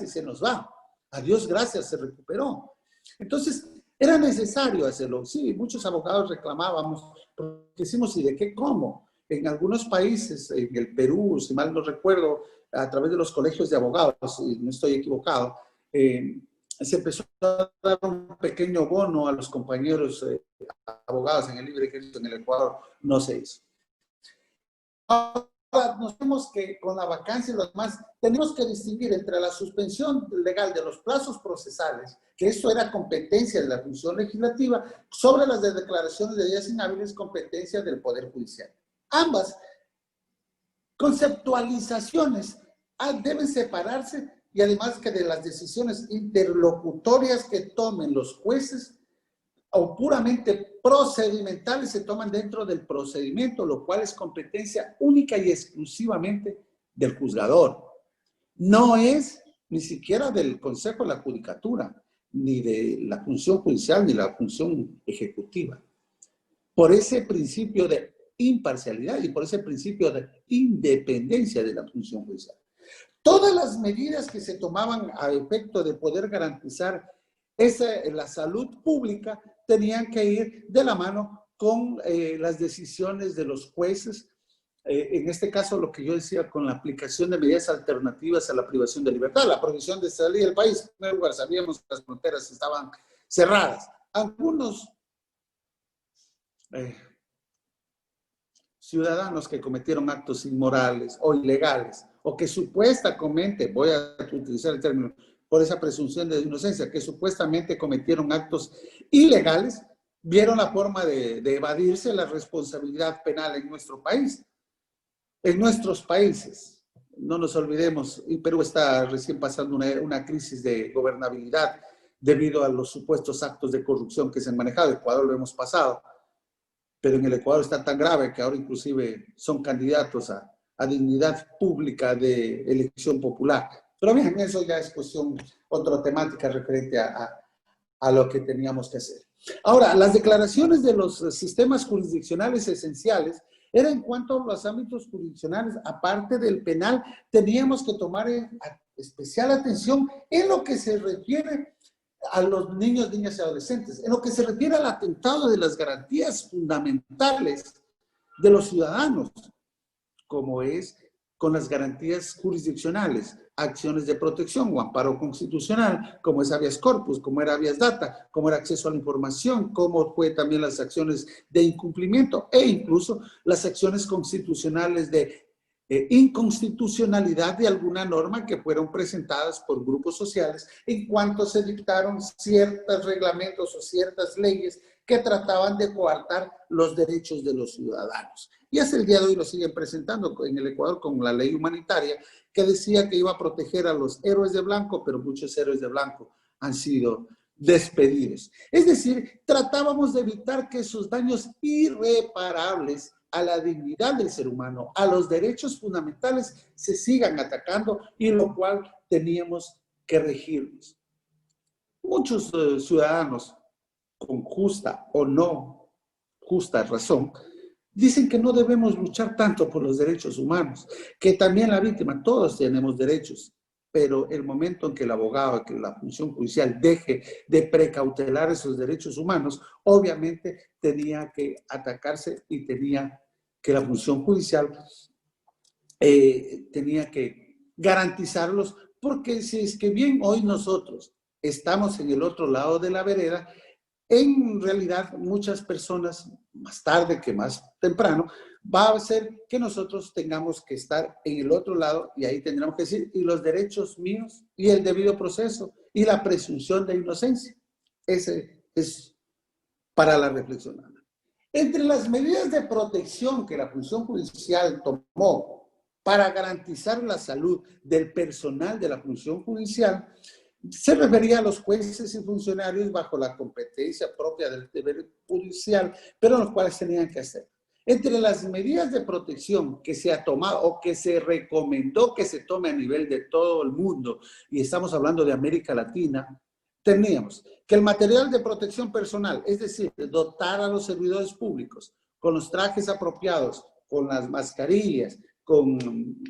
se nos va. A Dios gracias, se recuperó. Entonces, era necesario hacerlo. Sí, muchos abogados reclamábamos, porque decimos, ¿y de qué cómo? En algunos países, en el Perú, si mal no recuerdo, a través de los colegios de abogados, si no estoy equivocado, se empezó a dar un pequeño bono a los compañeros abogados en el libre ejercicio. En el Ecuador no se hizo. Ahora nos vemos que con la vacancia y lo demás, tenemos que distinguir entre la suspensión legal de los plazos procesales, que esto era competencia de la función legislativa, sobre las de declaraciones de días inhábiles, competencia del Poder Judicial. Ambas conceptualizaciones deben separarse, y además que de las decisiones interlocutorias que tomen los jueces o puramente procedimentales se toman dentro del procedimiento, lo cual es competencia única y exclusivamente del juzgador. No es ni siquiera del Consejo de la Judicatura, ni de la función judicial, ni la función ejecutiva. Por ese principio de imparcialidad y por ese principio de independencia de la función judicial. Todas las medidas que se tomaban a efecto de poder garantizar la salud pública tenían que ir de la mano con las decisiones de los jueces. En este caso, lo que yo decía, con la aplicación de medidas alternativas a la privación de libertad, la prohibición de salir del país. En primer lugar, sabíamos que las fronteras estaban cerradas. Algunos ciudadanos que cometieron actos inmorales o ilegales, o que supuestamente, voy a utilizar el término, por esa presunción de inocencia, que supuestamente cometieron actos ilegales, vieron la forma de evadirse la responsabilidad penal en nuestro país. En nuestros países, no nos olvidemos, y Perú está recién pasando una crisis de gobernabilidad debido a los supuestos actos de corrupción que se han manejado. Ecuador lo hemos pasado, pero en el Ecuador está tan grave que ahora inclusive son candidatos a dignidad pública de elección popular. Pero bien, eso ya es cuestión, otra temática referente a lo que teníamos que hacer. Ahora, las declaraciones de los sistemas jurisdiccionales esenciales era en cuanto a los ámbitos jurisdiccionales, aparte del penal, teníamos que tomar especial atención en lo que se refiere a los niños, niñas y adolescentes, en lo que se refiere al atentado de las garantías fundamentales de los ciudadanos, como es con las garantías jurisdiccionales, acciones de protección o amparo constitucional, como es habeas corpus, como era habeas data, como era acceso a la información, como fue también las acciones de incumplimiento e incluso las acciones constitucionales de inconstitucionalidad de alguna norma que fueron presentadas por grupos sociales en cuanto se dictaron ciertos reglamentos o ciertas leyes que trataban de coartar los derechos de los ciudadanos. Y hasta el día de hoy lo siguen presentando en el Ecuador con la ley humanitaria que decía que iba a proteger a los héroes de blanco, pero muchos héroes de blanco han sido despedidos. Es decir, tratábamos de evitar que esos daños irreparables a la dignidad del ser humano, a los derechos fundamentales, se sigan atacando, y lo cual teníamos que regirnos. Muchos ciudadanos, con justa o no justa razón, dicen que no debemos luchar tanto por los derechos humanos, que también la víctima, todos tenemos derechos, pero el momento en que el abogado, que la función judicial deje de precautelar esos derechos humanos, obviamente tenía que atacarse y tenía que la función judicial tenía que garantizarlos, porque si es que bien hoy nosotros estamos en el otro lado de la vereda, en realidad muchas personas, más tarde que más temprano, va a ser que nosotros tengamos que estar en el otro lado, y ahí tendremos que decir, y los derechos míos, y el debido proceso, y la presunción de inocencia. Ese es para la reflexión. Entre las medidas de protección que la función judicial tomó para garantizar la salud del personal de la función judicial, se refería a los jueces y funcionarios bajo la competencia propia del deber judicial, pero los cuales tenían que hacer. Entre las medidas de protección que se ha tomado o que se recomendó que se tome a nivel de todo el mundo, y estamos hablando de América Latina, teníamos que el material de protección personal, es decir, dotar a los servidores públicos con los trajes apropiados, con las mascarillas, con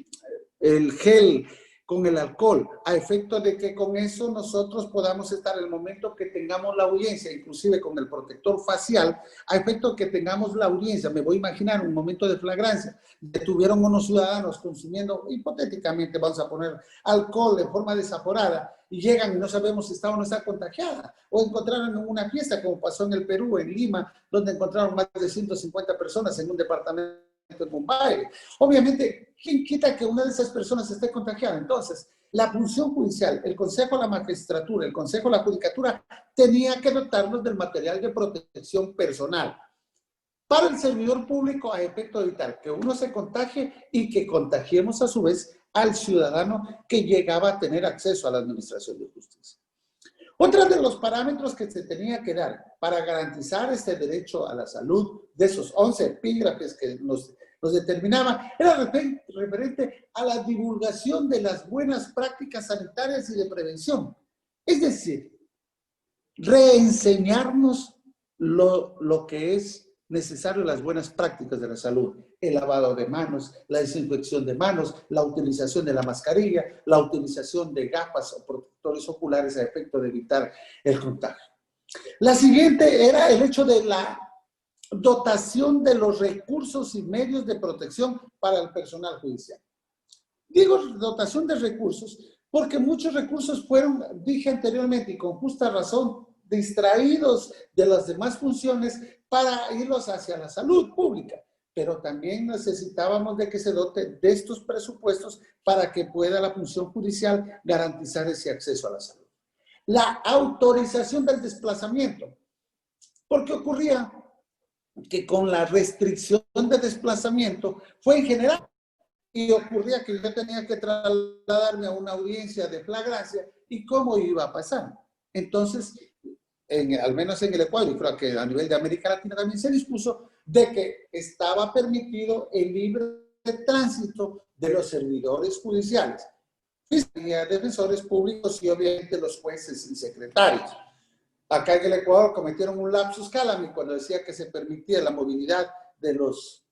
el gel, con el alcohol, a efecto de que con eso nosotros podamos estar en el momento que tengamos la audiencia, inclusive con el protector facial, a efecto de que tengamos la audiencia. Me voy a imaginar un momento de flagrancia, detuvieron unos ciudadanos consumiendo, hipotéticamente vamos a poner alcohol de forma desaforada, y llegan y no sabemos si está o no está contagiada, o encontraron en una fiesta, como pasó en el Perú, en Lima, donde encontraron más de 150 personas en un departamento en Mumbai. Obviamente, ¿quién quita que una de esas personas esté contagiada? Entonces, la función judicial, el Consejo de la Magistratura, el Consejo de la Judicatura, tenía que dotarnos del material de protección personal para el servidor público, a efecto de evitar que uno se contagie y que contagiemos a su vez al ciudadano que llegaba a tener acceso a la administración de justicia. Otro de los parámetros que se tenía que dar para garantizar este derecho a la salud de esos 11 epígrafes que nos determinaba era referente a la divulgación de las buenas prácticas sanitarias y de prevención. Es decir, reenseñarnos lo que es necesario, las buenas prácticas de la salud, el lavado de manos, la desinfección de manos, la utilización de la mascarilla, la utilización de gafas o protectores oculares a efecto de evitar el contagio. La siguiente era el hecho de la dotación de los recursos y medios de protección para el personal judicial. Digo dotación de recursos porque muchos recursos fueron, dije anteriormente y con justa razón, distraídos de las demás funciones para irlos hacia la salud pública, pero también necesitábamos de que se dote de estos presupuestos para que pueda la función judicial garantizar ese acceso a la salud. La autorización del desplazamiento, porque ocurría que con la restricción de desplazamiento fue en general, y ocurría que yo tenía que trasladarme a una audiencia de flagrancia, y cómo iba a pasar. Entonces, al menos en el Ecuador, y creo que a nivel de América Latina también se dispuso de que estaba permitido el libre tránsito de los servidores judiciales, defensores públicos y obviamente los jueces y secretarios. Acá en el Ecuador cometieron un lapsus calami cuando decía que se permitía la movilidad de los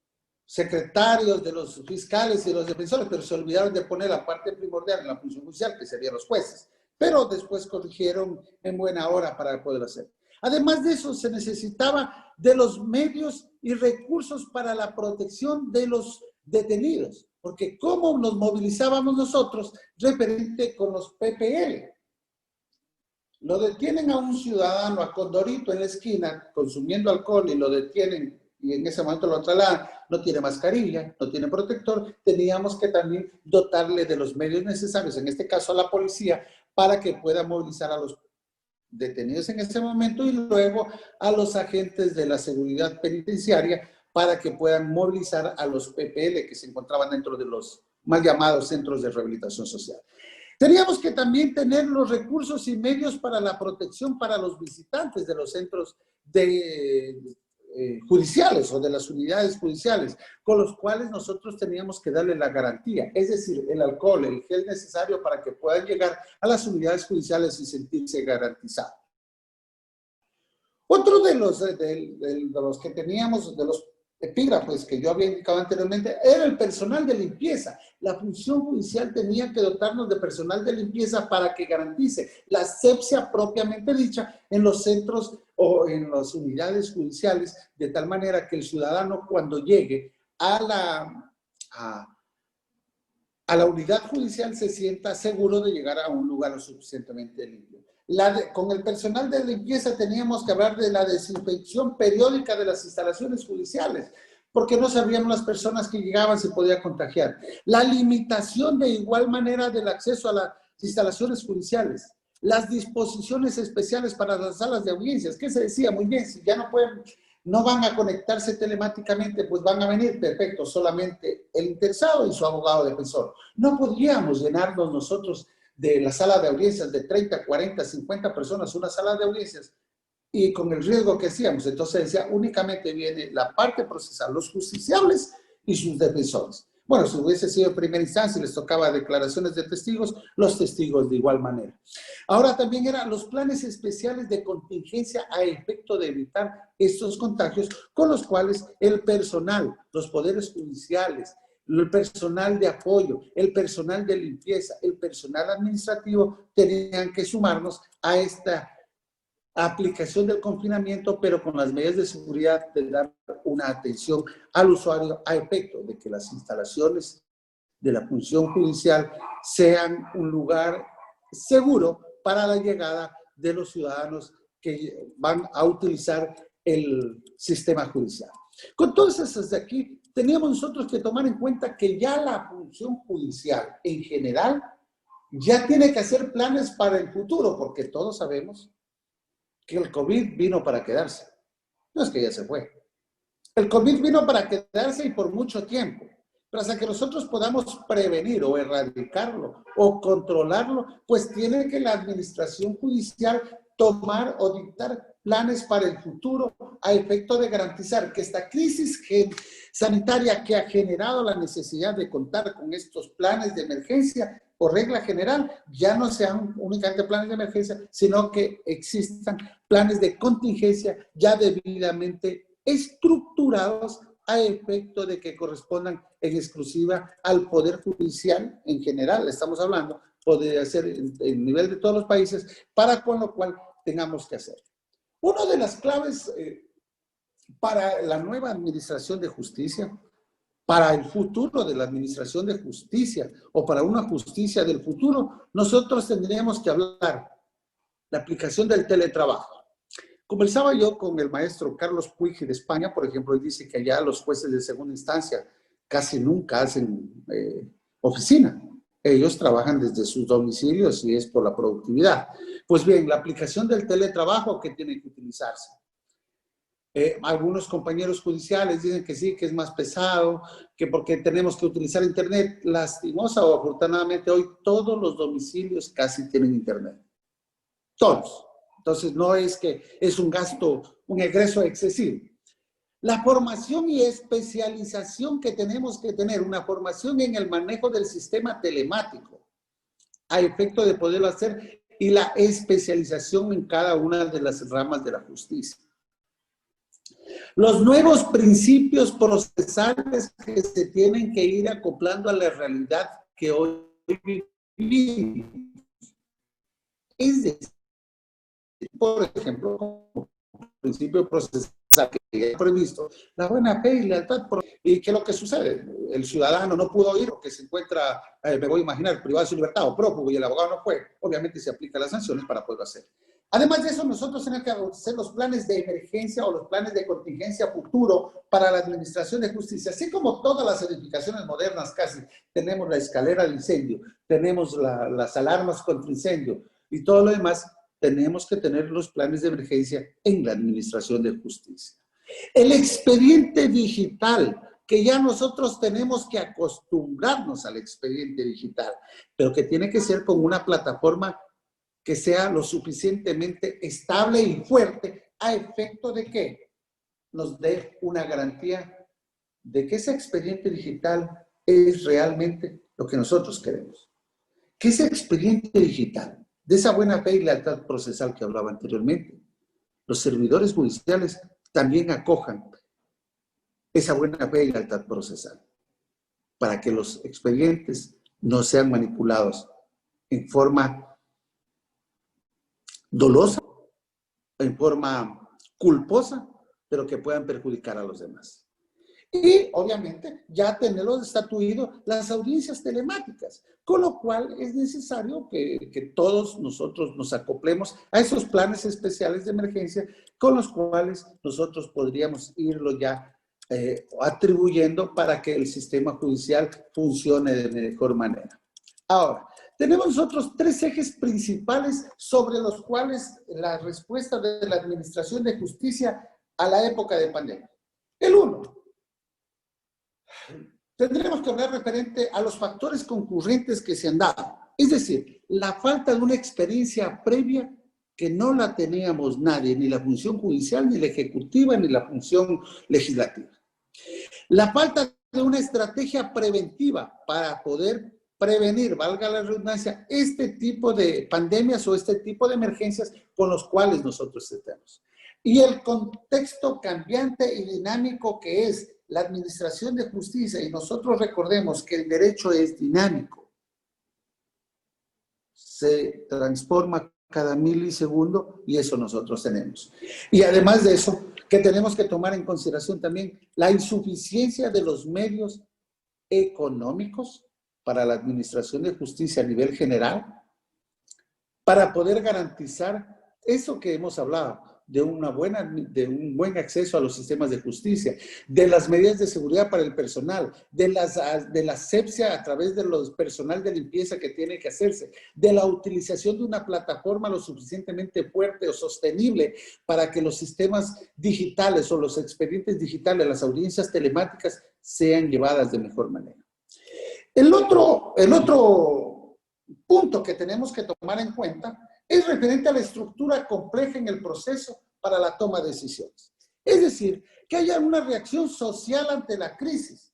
secretarios, de los fiscales y de los defensores, pero se olvidaron de poner la parte primordial en la función judicial, que serían los jueces. Pero después corrigieron en buena hora para poder hacer. Además de eso, se necesitaba de los medios y recursos para la protección de los detenidos. Porque ¿cómo nos movilizábamos nosotros referente con los PPL? Lo detienen a un ciudadano, a Condorito en la esquina, consumiendo alcohol, y lo detienen, y en ese momento lo trasladan, no tiene mascarilla, no tiene protector. Teníamos que también dotarle de los medios necesarios, en este caso a la policía, para que pueda movilizar a los detenidos en ese momento y luego a los agentes de la seguridad penitenciaria para que puedan movilizar a los PPL que se encontraban dentro de los mal llamados centros de rehabilitación social. Teníamos que también tener los recursos y medios para la protección para los visitantes de los centros judiciales o de las unidades judiciales, con los cuales nosotros teníamos que darle la garantía, es decir, el alcohol, el gel necesario para que puedan llegar a las unidades judiciales y sentirse garantizados. Otro de los que teníamos, de los epígrafes que yo había indicado anteriormente, era el personal de limpieza. La función judicial tenía que dotarnos de personal de limpieza para que garantice la asepsia propiamente dicha en los centros o en las unidades judiciales, de tal manera que el ciudadano cuando llegue a la unidad judicial se sienta seguro de llegar a un lugar lo suficientemente limpio. Con el personal de limpieza teníamos que hablar de la desinfección periódica de las instalaciones judiciales, porque no sabíamos las personas que llegaban se podía contagiar. La limitación de igual manera del acceso a las instalaciones judiciales. Las disposiciones especiales para las salas de audiencias. ¿Qué se decía? Muy bien, si ya no van a conectarse telemáticamente, pues van a venir, perfecto, solamente el interesado y su abogado defensor. No podríamos llenarnos nosotros de la sala de audiencias de 30, 40, 50 personas, una sala de audiencias, y con el riesgo que hacíamos. Entonces decía, únicamente viene la parte procesal, los justiciables y sus defensores. Bueno, si hubiese sido en primera instancia y les tocaba declaraciones de testigos, los testigos de igual manera. Ahora también eran los planes especiales de contingencia a efecto de evitar estos contagios, con los cuales el personal, los poderes judiciales, el personal de apoyo, el personal de limpieza, el personal administrativo tenían que sumarnos a esta aplicación del confinamiento, pero con las medidas de seguridad de dar una atención al usuario a efecto de que las instalaciones de la función judicial sean un lugar seguro para la llegada de los ciudadanos que van a utilizar el sistema judicial. Con todas esas de aquí, teníamos nosotros que tomar en cuenta que ya la función judicial en general ya tiene que hacer planes para el futuro, porque todos sabemos que el COVID vino para quedarse. No es que ya se fue. El COVID vino para quedarse y por mucho tiempo. Pero hasta que nosotros podamos prevenir o erradicarlo o controlarlo, pues tiene que la administración judicial tomar o dictar planes para el futuro a efecto de garantizar que esta crisis sanitaria que ha generado la necesidad de contar con estos planes de emergencia, por regla general, ya no sean únicamente planes de emergencia, sino que existan planes de contingencia ya debidamente estructurados a efecto de que correspondan en exclusiva al Poder Judicial en general, estamos hablando, podría ser en nivel de todos los países, para con lo cual tengamos que hacer. Una de las claves para la nueva administración de justicia, para el futuro de la administración de justicia o para una justicia del futuro, nosotros tendríamos que hablar la aplicación del teletrabajo. Conversaba yo con el maestro Carlos Puig de España, por ejemplo, él dice que allá los jueces de segunda instancia casi nunca hacen oficina. Ellos trabajan desde sus domicilios y es por la productividad. Pues bien, la aplicación del teletrabajo que tiene que utilizarse. Algunos compañeros judiciales dicen que sí, que es más pesado, que porque tenemos que utilizar internet. Lastimosa o afortunadamente hoy todos los domicilios casi tienen internet. Todos. Entonces no es que es un gasto, un egreso excesivo. La formación y especialización que tenemos que tener, una formación en el manejo del sistema telemático, a efecto de poderlo hacer, y la especialización en cada una de las ramas de la justicia. Los nuevos principios procesales que se tienen que ir acoplando a la realidad que hoy vivimos. Es decir, por ejemplo, como principio procesal procesal que ya previsto, la buena fe y lealtad. ¿Y qué es lo que sucede? El ciudadano no pudo ir porque se encuentra, me voy a imaginar, privado de su libertad o prófugo y el abogado no fue. Obviamente se aplican las sanciones para poderlo hacer. Además de eso, nosotros tenemos que hacer los planes de emergencia o los planes de contingencia futuro para la administración de justicia. Así como todas las edificaciones modernas casi, tenemos la escalera de incendio, tenemos las alarmas contra incendio y todo lo demás, tenemos que tener los planes de emergencia en la administración de justicia. El expediente digital, que ya nosotros tenemos que acostumbrarnos al expediente digital, pero que tiene que ser con una plataforma que sea lo suficientemente estable y fuerte a efecto de que nos dé una garantía de que ese expediente digital es realmente lo que nosotros queremos. Que ese expediente digital, de esa buena fe y lealtad procesal que hablaba anteriormente, los servidores judiciales también acojan esa buena fe y lealtad procesal para que los expedientes no sean manipulados en forma dolosa, en forma culposa, pero que puedan perjudicar a los demás. Y obviamente ya tenerlo estatuido las audiencias telemáticas, con lo cual es necesario que todos nosotros nos acoplemos a esos planes especiales de emergencia con los cuales nosotros podríamos irlo ya atribuyendo para que el sistema judicial funcione de mejor manera. Ahora, tenemos nosotros tres ejes principales sobre los cuales la respuesta de la Administración de Justicia a la época de pandemia. El uno, tendremos que hablar referente a los factores concurrentes que se han dado. Es decir, la falta de una experiencia previa que no la teníamos nadie, ni la función judicial, ni la ejecutiva, ni la función legislativa. La falta de una estrategia preventiva para poder prevenir, valga la redundancia, este tipo de pandemias o este tipo de emergencias con los cuales nosotros estamos. Y el contexto cambiante y dinámico que es la administración de justicia, y nosotros recordemos que el derecho es dinámico, se transforma cada milisegundo y eso nosotros tenemos. Y además de eso, que tenemos que tomar en consideración también la insuficiencia de los medios económicos para la administración de justicia a nivel general, para poder garantizar eso que hemos hablado, de un buen acceso a los sistemas de justicia, de las medidas de seguridad para el personal, de la asepsia a través de los personal de limpieza que tiene que hacerse, de la utilización de una plataforma lo suficientemente fuerte o sostenible para que los sistemas digitales o los expedientes digitales, las audiencias telemáticas sean llevadas de mejor manera. El otro punto que tenemos que tomar en cuenta es referente a la estructura compleja en el proceso para la toma de decisiones. Es decir, que haya una reacción social ante la crisis.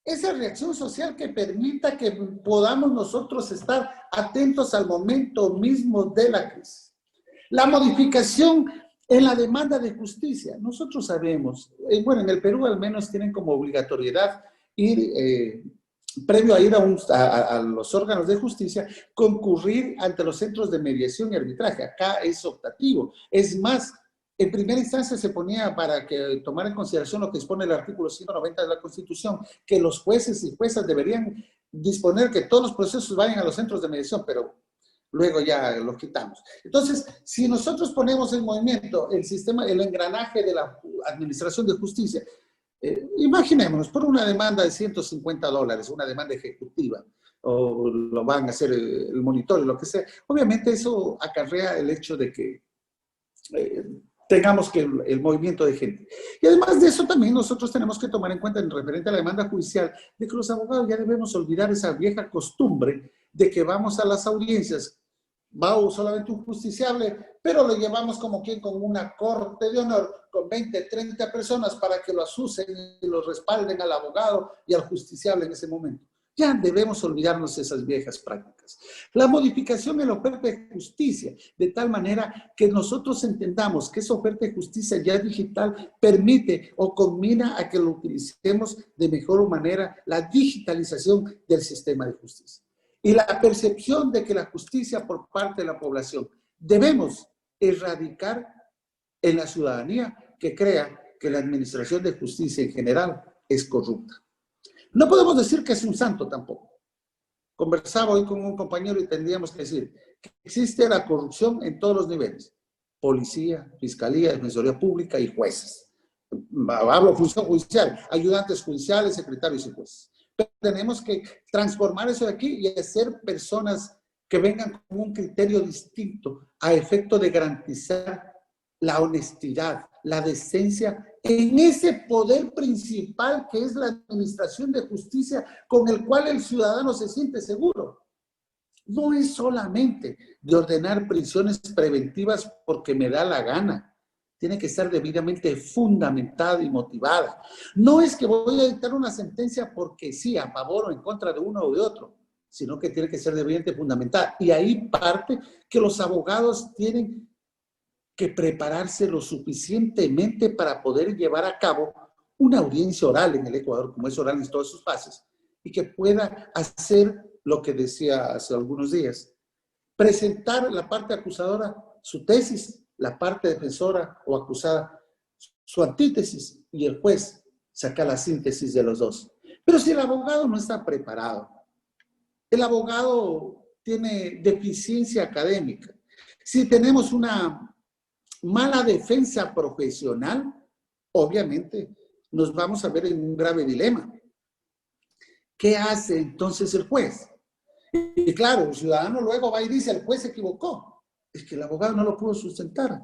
Esa reacción social que permita que podamos nosotros estar atentos al momento mismo de la crisis. La modificación en la demanda de justicia. Nosotros sabemos, bueno, en el Perú al menos tienen como obligatoriedad ir previo a ir a los órganos de justicia, concurrir ante los centros de mediación y arbitraje. Acá es optativo. Es más, en primera instancia se ponía para que tomar en consideración lo que dispone el artículo 190 de la Constitución, que los jueces y juezas deberían disponer que todos los procesos vayan a los centros de mediación, pero luego ya lo quitamos. Entonces, si nosotros ponemos en movimiento el sistema, el engranaje de la administración de justicia, imaginémonos, por una demanda de $150, una demanda ejecutiva, o lo van a hacer el monitor, lo que sea, obviamente eso acarrea el hecho de que tengamos que el movimiento de gente. Y además de eso también nosotros tenemos que tomar en cuenta en referente a la demanda judicial, de que los abogados ya debemos olvidar esa vieja costumbre de que vamos a las audiencias, va solamente un justiciable, pero lo llevamos como quien con una corte de honor, con 20, 30 personas para que lo asusen y lo respalden al abogado y al justiciable en ese momento. Ya debemos olvidarnos de esas viejas prácticas. La modificación en la oferta de justicia, de tal manera que nosotros entendamos que esa oferta de justicia ya digital permite o combina a que lo utilicemos de mejor manera la digitalización del sistema de justicia. Y la percepción de que la justicia por parte de la población debemos erradicar en la ciudadanía que crea que la administración de justicia en general es corrupta. No podemos decir que es un santo tampoco. Conversaba hoy con un compañero y tendríamos que decir que existe la corrupción en todos los niveles. Policía, fiscalía, defensoría pública y jueces. Hablo función judicial, ayudantes judiciales, secretarios y jueces. Pero tenemos que transformar eso de aquí y hacer personas que vengan con un criterio distinto a efecto de garantizar la honestidad, la decencia en ese poder principal que es la administración de justicia con el cual el ciudadano se siente seguro. No es solamente de ordenar prisiones preventivas porque me da la gana. Tiene que estar debidamente fundamentada y motivada. No es que voy a dictar una sentencia porque sí, a favor o en contra de uno o de otro, sino que tiene que ser debidamente fundamentada. Y ahí parte que los abogados tienen que prepararse lo suficientemente para poder llevar a cabo una audiencia oral en el Ecuador, como es oral en todas sus fases, y que pueda hacer lo que decía hace algunos días, presentar la parte acusadora su tesis, la parte defensora o acusada su antítesis, y el juez saca la síntesis de los dos. Pero si el abogado no está preparado, el abogado tiene deficiencia académica, si tenemos una mala defensa profesional, obviamente nos vamos a ver en un grave dilema. ¿Qué hace entonces el juez? Y claro, el ciudadano luego va y dice, el juez se equivocó. Es que el abogado no lo pudo sustentar.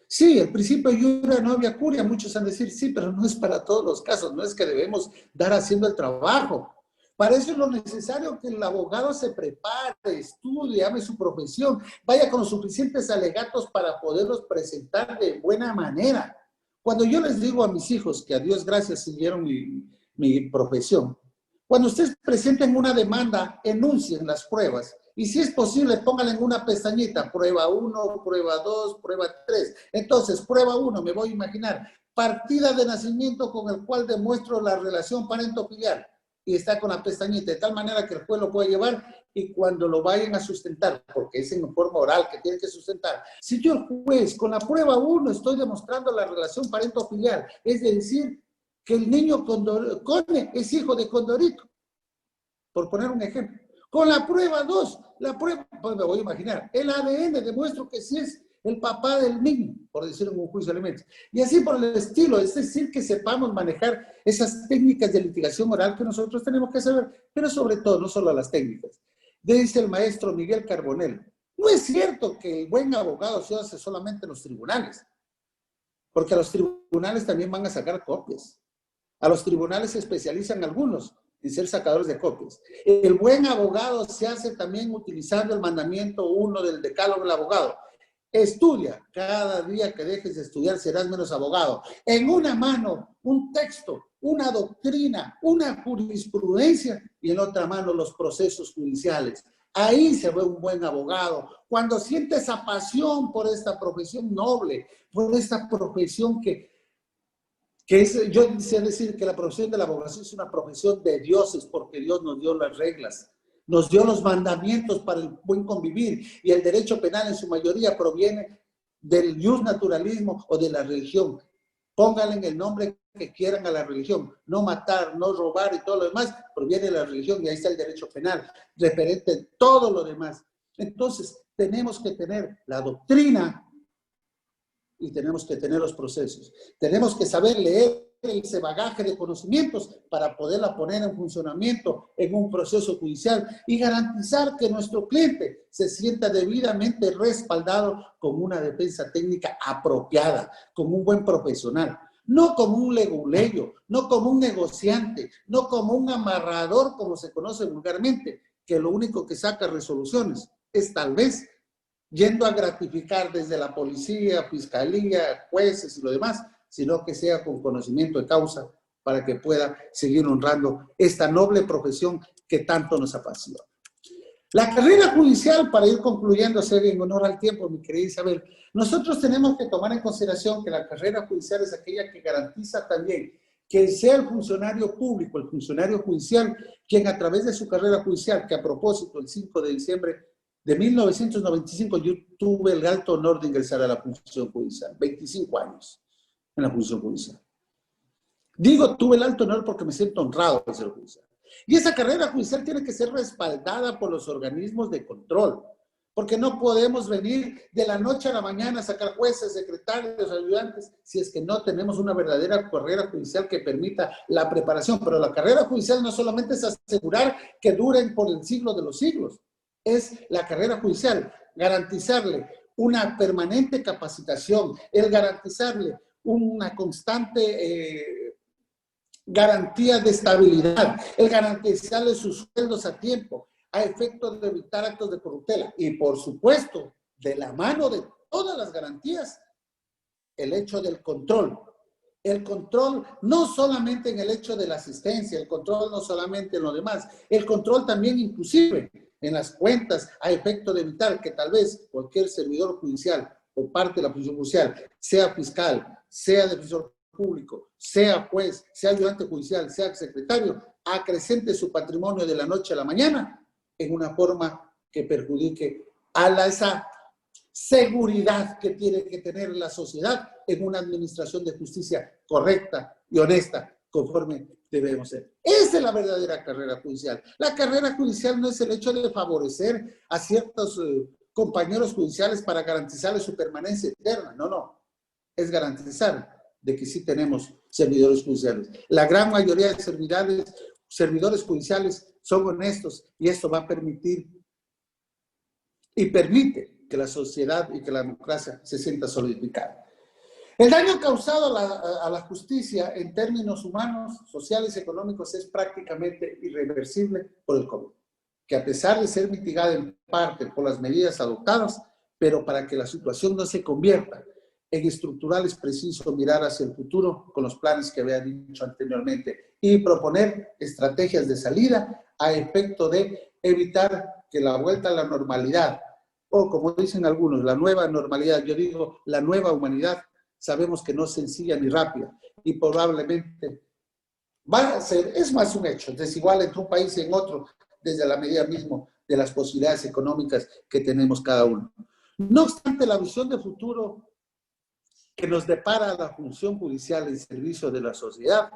Sí, el principio iura no había curia, muchos han de decir, sí, pero no es para todos los casos, no es que debemos dar haciendo el trabajo. Para eso es lo necesario que el abogado se prepare, estudie, ame su profesión, vaya con los suficientes alegatos para poderlos presentar de buena manera. Cuando yo les digo a mis hijos, que a Dios gracias siguieron mi profesión, cuando ustedes presenten una demanda, enuncien las pruebas y si es posible, pónganle en una pestañita, prueba 1, prueba 2, prueba 3. Entonces, prueba 1, me voy a imaginar, partida de nacimiento con el cual demuestro la relación parento-filial. Y está con la pestañita, de tal manera que el juez lo puede llevar y cuando lo vayan a sustentar, porque es en forma oral que tiene que sustentar. Si yo, el juez, con la prueba 1 estoy demostrando la relación parento-filial, es decir, que el niño Cone es hijo de Condorito, por poner un ejemplo. Con la prueba 2, pues me voy a imaginar, el ADN demuestro que sí es el papá del niño, por decirlo en un juicio de alimentos. Y así por el estilo, es decir, que sepamos manejar esas técnicas de litigación oral que nosotros tenemos que saber, pero sobre todo, no solo las técnicas. Dice el maestro Miguel Carbonell, no es cierto que el buen abogado se hace solamente en los tribunales, porque a los tribunales también van a sacar copias. A los tribunales se especializan algunos en ser sacadores de copias. El buen abogado se hace también utilizando el mandamiento 1 del decálogo del abogado. Estudia, cada día que dejes de estudiar serás menos abogado. En una mano, un texto, una doctrina, una jurisprudencia y en otra mano los procesos judiciales. Ahí se ve un buen abogado. Cuando siente esa pasión por esta profesión noble, por esta profesión que es, yo sé decir que la profesión de la abogacía es una profesión de dioses porque Dios nos dio las reglas. Nos dio los mandamientos para el buen convivir y el derecho penal en su mayoría proviene del justnaturalismo o de la religión. Pónganle en el nombre que quieran a la religión. No matar, no robar y todo lo demás proviene de la religión y ahí está el derecho penal, referente a todo lo demás. Entonces, tenemos que tener la doctrina y tenemos que tener los procesos. Tenemos que saber leer ese bagaje de conocimientos para poderla poner en funcionamiento en un proceso judicial y garantizar que nuestro cliente se sienta debidamente respaldado con una defensa técnica apropiada, como un buen profesional. No como un leguleyo, no como un negociante, no como un amarrador como se conoce vulgarmente, que lo único que saca resoluciones es tal vez yendo a gratificar desde la policía, fiscalía, jueces y lo demás, sino que sea con conocimiento de causa para que pueda seguir honrando esta noble profesión que tanto nos apasiona. La carrera judicial, para ir concluyendo, en honor al tiempo, mi querida Isabel, nosotros tenemos que tomar en consideración que la carrera judicial es aquella que garantiza también que sea el funcionario público, el funcionario judicial, quien a través de su carrera judicial, que a propósito, el 5 de diciembre de 1995, yo tuve el alto honor de ingresar a la función judicial, 25 años en la función judicial. Digo, tuve el alto honor porque me siento honrado de ser judicial. Y esa carrera judicial tiene que ser respaldada por los organismos de control, porque no podemos venir de la noche a la mañana a sacar jueces, secretarios, ayudantes, si es que no tenemos una verdadera carrera judicial que permita la preparación. Pero la carrera judicial no solamente es asegurar que duren por el siglo de los siglos, es la carrera judicial, garantizarle una permanente capacitación, el garantizarle una constante garantía de estabilidad, el garantizarle sus sueldos a tiempo, a efecto de evitar actos de corruptela. Y por supuesto, de la mano de todas las garantías, el hecho del control. El control no solamente en el hecho de la asistencia, el control no solamente en lo demás, el control también inclusive en las cuentas a efecto de evitar que tal vez cualquier servidor judicial o parte de la función judicial, sea fiscal, sea defensor público, sea juez, sea ayudante judicial, sea secretario, acrecente su patrimonio de la noche a la mañana en una forma que perjudique a esa seguridad que tiene que tener la sociedad en una administración de justicia correcta y honesta, conforme debemos ser. Esa es la verdadera carrera judicial. La carrera judicial no es el hecho de favorecer a ciertos compañeros judiciales para garantizarles su permanencia eterna. No, no. Es garantizar de que sí tenemos servidores judiciales. La gran mayoría de servidores judiciales son honestos y esto va a permitir y permite que la sociedad y que la democracia se sienta solidificada. El daño causado a la justicia en términos humanos, sociales y económicos es prácticamente irreversible por el COVID, que a pesar de ser mitigada en parte por las medidas adoptadas, pero para que la situación no se convierta en estructural es preciso mirar hacia el futuro con los planes que había dicho anteriormente y proponer estrategias de salida a efecto de evitar que la vuelta a la normalidad, o como dicen algunos, la nueva normalidad, yo digo la nueva humanidad, sabemos que no es sencilla ni rápida y probablemente va a ser, es más un hecho, desigual entre un país y en otro, desde la medida mismo de las posibilidades económicas que tenemos cada uno. No obstante, la visión de futuro que nos depara la función judicial en servicio de la sociedad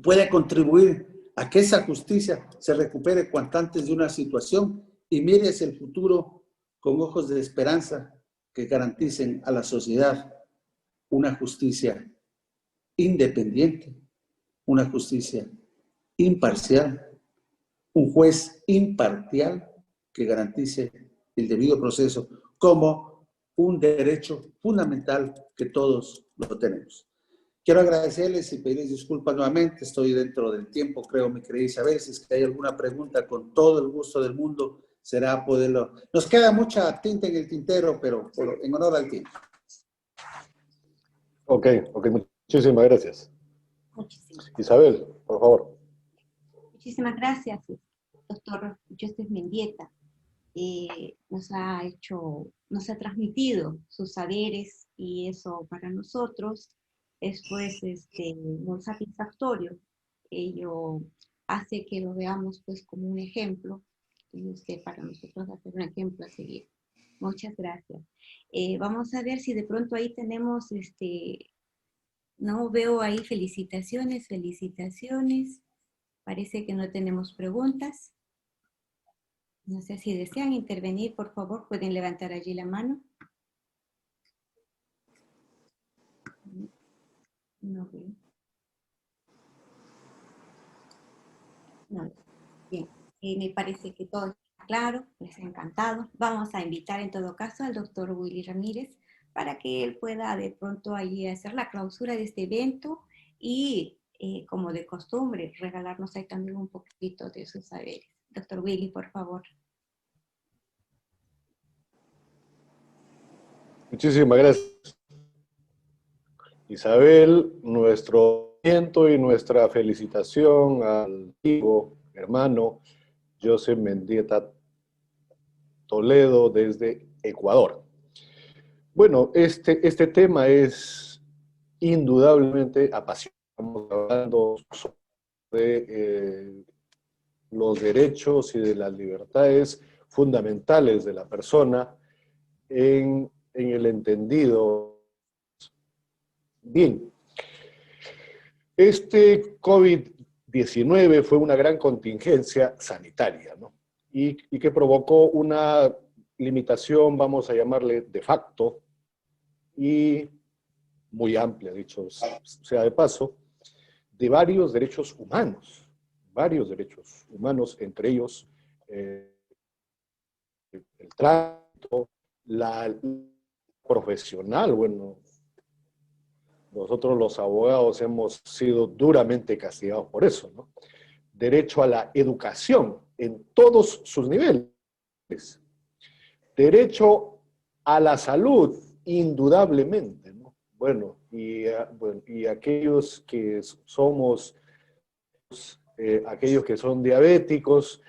puede contribuir a que esa justicia se recupere cuanto antes de una situación y mire hacia el futuro con ojos de esperanza que garanticen a la sociedad una justicia independiente, una justicia imparcial, un juez imparcial que garantice el debido proceso como un derecho fundamental que todos lo tenemos. Quiero agradecerles y pedirles disculpas nuevamente, estoy dentro del tiempo, creo, mi querida Isabel, si es que hay alguna pregunta, con todo el gusto del mundo, será poderlo. Nos queda mucha tinta en el tintero, pero en honor al tiempo. Ok, muchísimas gracias. Muchísimas. Isabel, por favor. Muchísimas gracias, doctor Joseph Mendieta. Nos ha transmitido sus saberes y eso para nosotros es pues muy satisfactorio. Ello hace que lo veamos pues como un ejemplo y usted para nosotros va a ser un ejemplo a seguir. Muchas gracias. Vamos a ver si de pronto ahí tenemos, no veo ahí felicitaciones. Parece que no tenemos preguntas. No sé si desean intervenir, por favor, pueden levantar allí la mano. No veo. No. Bien, me parece que todo está claro, les ha encantado. Vamos a invitar en todo caso al doctor Willy Ramírez para que él pueda de pronto allí hacer la clausura de este evento y, como de costumbre, regalarnos ahí también un poquito de sus saberes. Doctor Willy, por favor. Muchísimas gracias. Isabel, nuestro aliento y nuestra felicitación al amigo, hermano, Joseph Mendieta Toledo desde Ecuador. Bueno, este tema es indudablemente apasionante. Estamos hablando de los derechos y de las libertades fundamentales de la persona en el entendido bien. Este COVID-19 fue una gran contingencia sanitaria, ¿no? Y que provocó una limitación, vamos a llamarle de facto, y muy amplia, dicho sea de paso, de varios derechos humanos, entre ellos el trato, la profesional. Bueno, nosotros los abogados hemos sido duramente castigados por eso, ¿no? Derecho a la educación en todos sus niveles. Derecho a la salud, indudablemente, ¿no? Bueno, y aquellos que somos, aquellos que son diabéticos,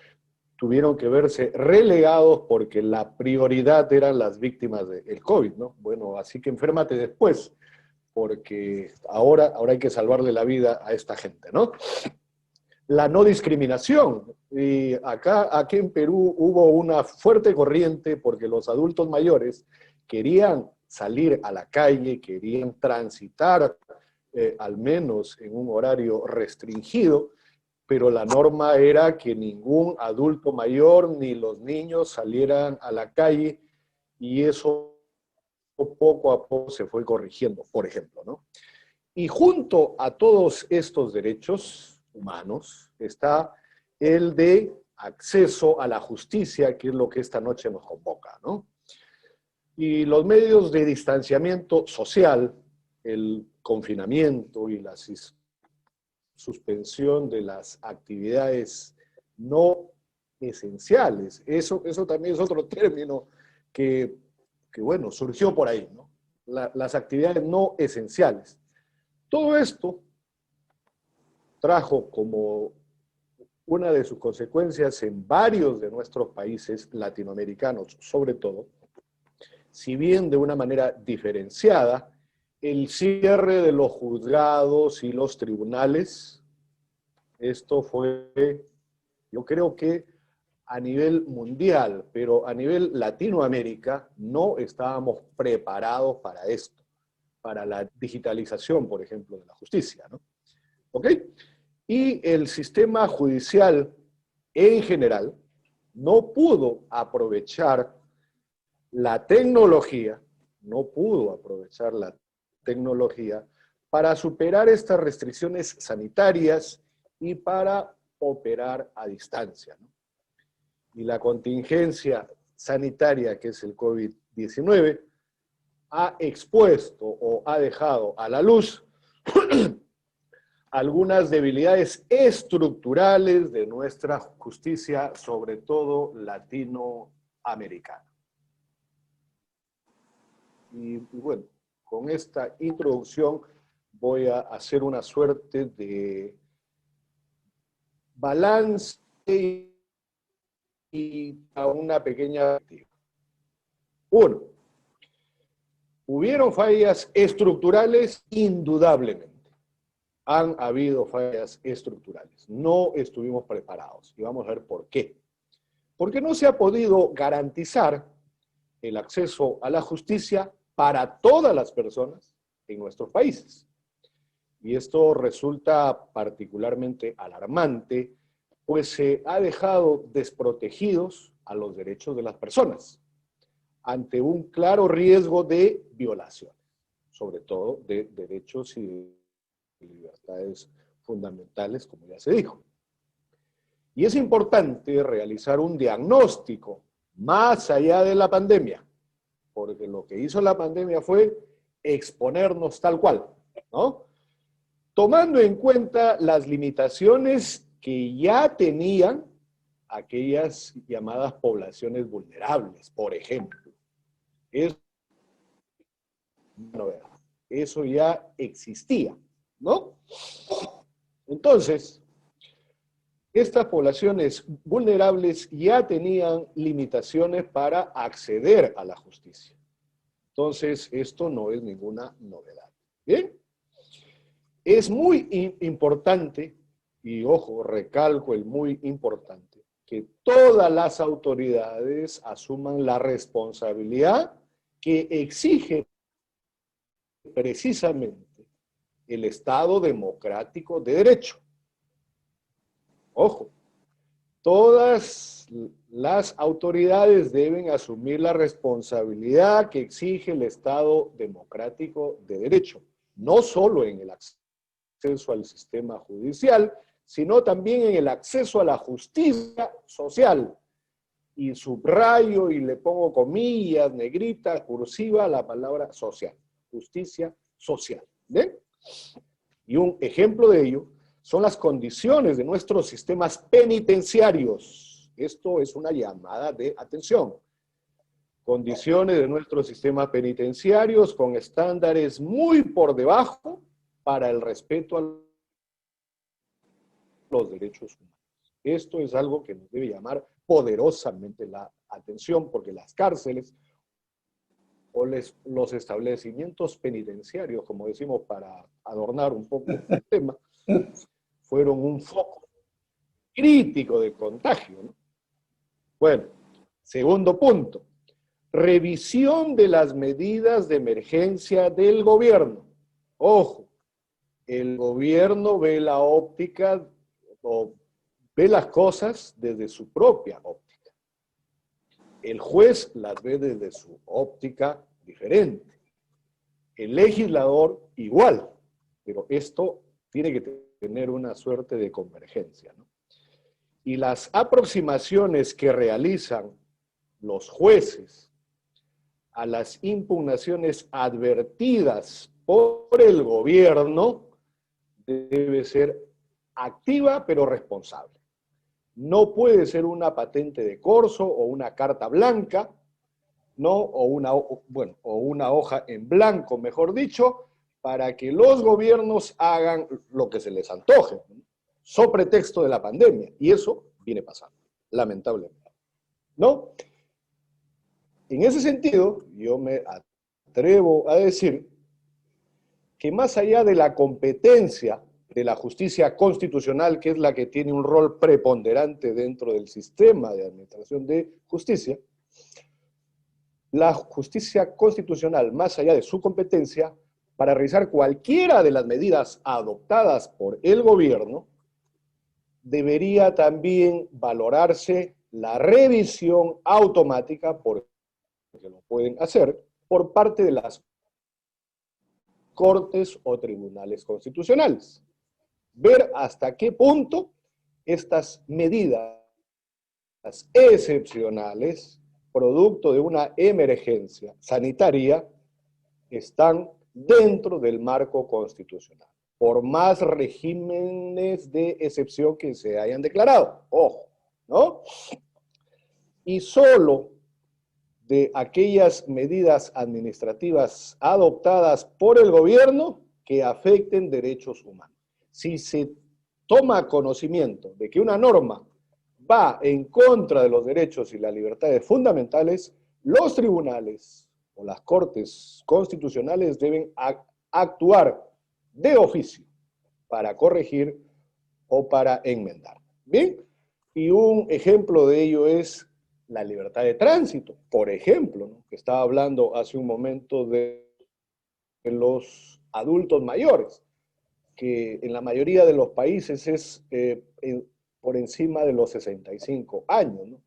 tuvieron que verse relegados porque la prioridad eran las víctimas del COVID, ¿no? Bueno, así que enférmate después, porque ahora hay que salvarle la vida a esta gente, ¿no? La no discriminación. Y aquí en Perú hubo una fuerte corriente porque los adultos mayores querían salir a la calle, querían transitar al menos en un horario restringido, pero la norma era que ningún adulto mayor ni los niños salieran a la calle, y eso poco a poco se fue corrigiendo, por ejemplo, ¿no? Y junto a todos estos derechos humanos está el de acceso a la justicia, que es lo que esta noche nos convoca, ¿no? Y los medios de distanciamiento social, el confinamiento y la suspensión de las actividades no esenciales, eso también es otro término que bueno, surgió por ahí, ¿no? Las actividades no esenciales. Todo esto trajo como una de sus consecuencias en varios de nuestros países latinoamericanos, sobre todo, si bien de una manera diferenciada, el cierre de los juzgados y los tribunales. Esto fue, yo creo que a nivel mundial, pero a nivel Latinoamérica no estábamos preparados para esto, para la digitalización, por ejemplo, de la justicia, ¿no? ¿Ok? Y el sistema judicial en general no pudo aprovechar la tecnología, para superar estas restricciones sanitarias y para operar a distancia, ¿no? Y la contingencia sanitaria, que es el COVID-19, ha expuesto o ha dejado a la luz algunas debilidades estructurales de nuestra justicia, sobre todo latinoamericana. Y bueno, con esta introducción voy a hacer una suerte de balance y a una pequeña... Uno, ¿hubieron fallas estructurales? Indudablemente. Han habido fallas estructurales. No estuvimos preparados. Y vamos a ver por qué. Porque no se ha podido garantizar el acceso a la justicia para todas las personas en nuestros países. Y esto resulta particularmente alarmante, pues se ha dejado desprotegidos a los derechos de las personas ante un claro riesgo de violación, sobre todo de derechos y libertades fundamentales, como ya se dijo. Y es importante realizar un diagnóstico más allá de la pandemia, porque lo que hizo la pandemia fue exponernos tal cual, ¿no? Tomando en cuenta las limitaciones que ya tenían aquellas llamadas poblaciones vulnerables, por ejemplo. Eso ya existía, ¿no? Entonces, estas poblaciones vulnerables ya tenían limitaciones para acceder a la justicia. Entonces, esto no es ninguna novedad. ¿Bien? Es muy importante, y ojo, recalco el muy importante, que todas las autoridades asuman la responsabilidad que exige precisamente el Estado democrático de derecho. Ojo, todas las autoridades deben asumir la responsabilidad que exige el Estado democrático de derecho, no solo en el acceso al sistema judicial, sino también en el acceso a la justicia social. Y subrayo y le pongo comillas, negrita, cursiva, la palabra social. Justicia social. ¿Ven? Y un ejemplo de ello son las condiciones de nuestros sistemas penitenciarios. Esto es una llamada de atención. Condiciones de nuestros sistemas penitenciarios con estándares muy por debajo para el respeto a los derechos humanos. Esto es algo que nos debe llamar poderosamente la atención, porque las cárceles o los establecimientos penitenciarios, como decimos para adornar un poco el tema, fueron un foco crítico de contagio, ¿no? Bueno, segundo punto, revisión de las medidas de emergencia del gobierno. Ojo, el gobierno ve la óptica o ve las cosas desde su propia óptica. El juez las ve desde su óptica diferente. El legislador igual, pero esto tiene que tener una suerte de convergencia, ¿no? Y las aproximaciones que realizan los jueces a las impugnaciones advertidas por el gobierno debe ser activa pero responsable. No puede ser una patente de corso o una carta blanca, ¿no? O una hoja en blanco, mejor dicho, para que los gobiernos hagan lo que se les antoje, ¿no? So pretexto de la pandemia. Y eso viene pasando, lamentablemente, ¿no? En ese sentido, yo me atrevo a decir que más allá de la competencia de la justicia constitucional, que es la que tiene un rol preponderante dentro del sistema de administración de justicia, la justicia constitucional, más allá de su competencia, para realizar cualquiera de las medidas adoptadas por el gobierno, debería también valorarse la revisión automática, porque lo pueden hacer, por parte de las cortes o tribunales constitucionales. Ver hasta qué punto estas medidas excepcionales, producto de una emergencia sanitaria, están dentro del marco constitucional, por más regímenes de excepción que se hayan declarado. Ojo, ¿no? Y solo de aquellas medidas administrativas adoptadas por el gobierno que afecten derechos humanos. Si se toma conocimiento de que una norma va en contra de los derechos y las libertades fundamentales, los tribunales o las cortes constitucionales deben actuar de oficio para corregir o para enmendar. ¿Bien? Y un ejemplo de ello es la libertad de tránsito, por ejemplo, ¿no? Que estaba hablando hace un momento de los adultos mayores, que en la mayoría de los países es por encima de los 65 años, ¿no?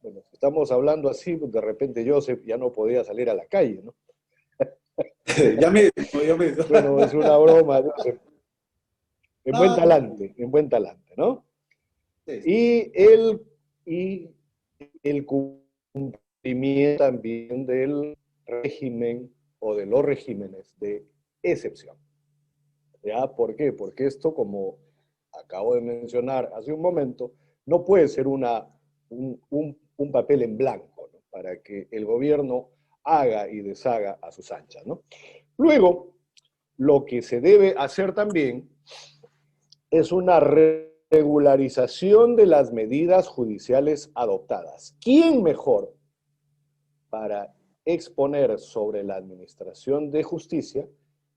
Bueno, estamos hablando así, pues de repente Joseph ya no podía salir a la calle, ¿no? Ya me... Bueno, es una broma, Joseph. En buen talante, ¿no? Sí. Y el cumplimiento también del régimen o de los regímenes de excepción. ¿Ya? ¿Por qué? Porque esto, como acabo de mencionar hace un momento, no puede ser un papel en blanco, ¿no? Para que el gobierno haga y deshaga a sus anchas, ¿no? Luego, lo que se debe hacer también es una regularización de las medidas judiciales adoptadas. ¿Quién mejor para exponer sobre la administración de justicia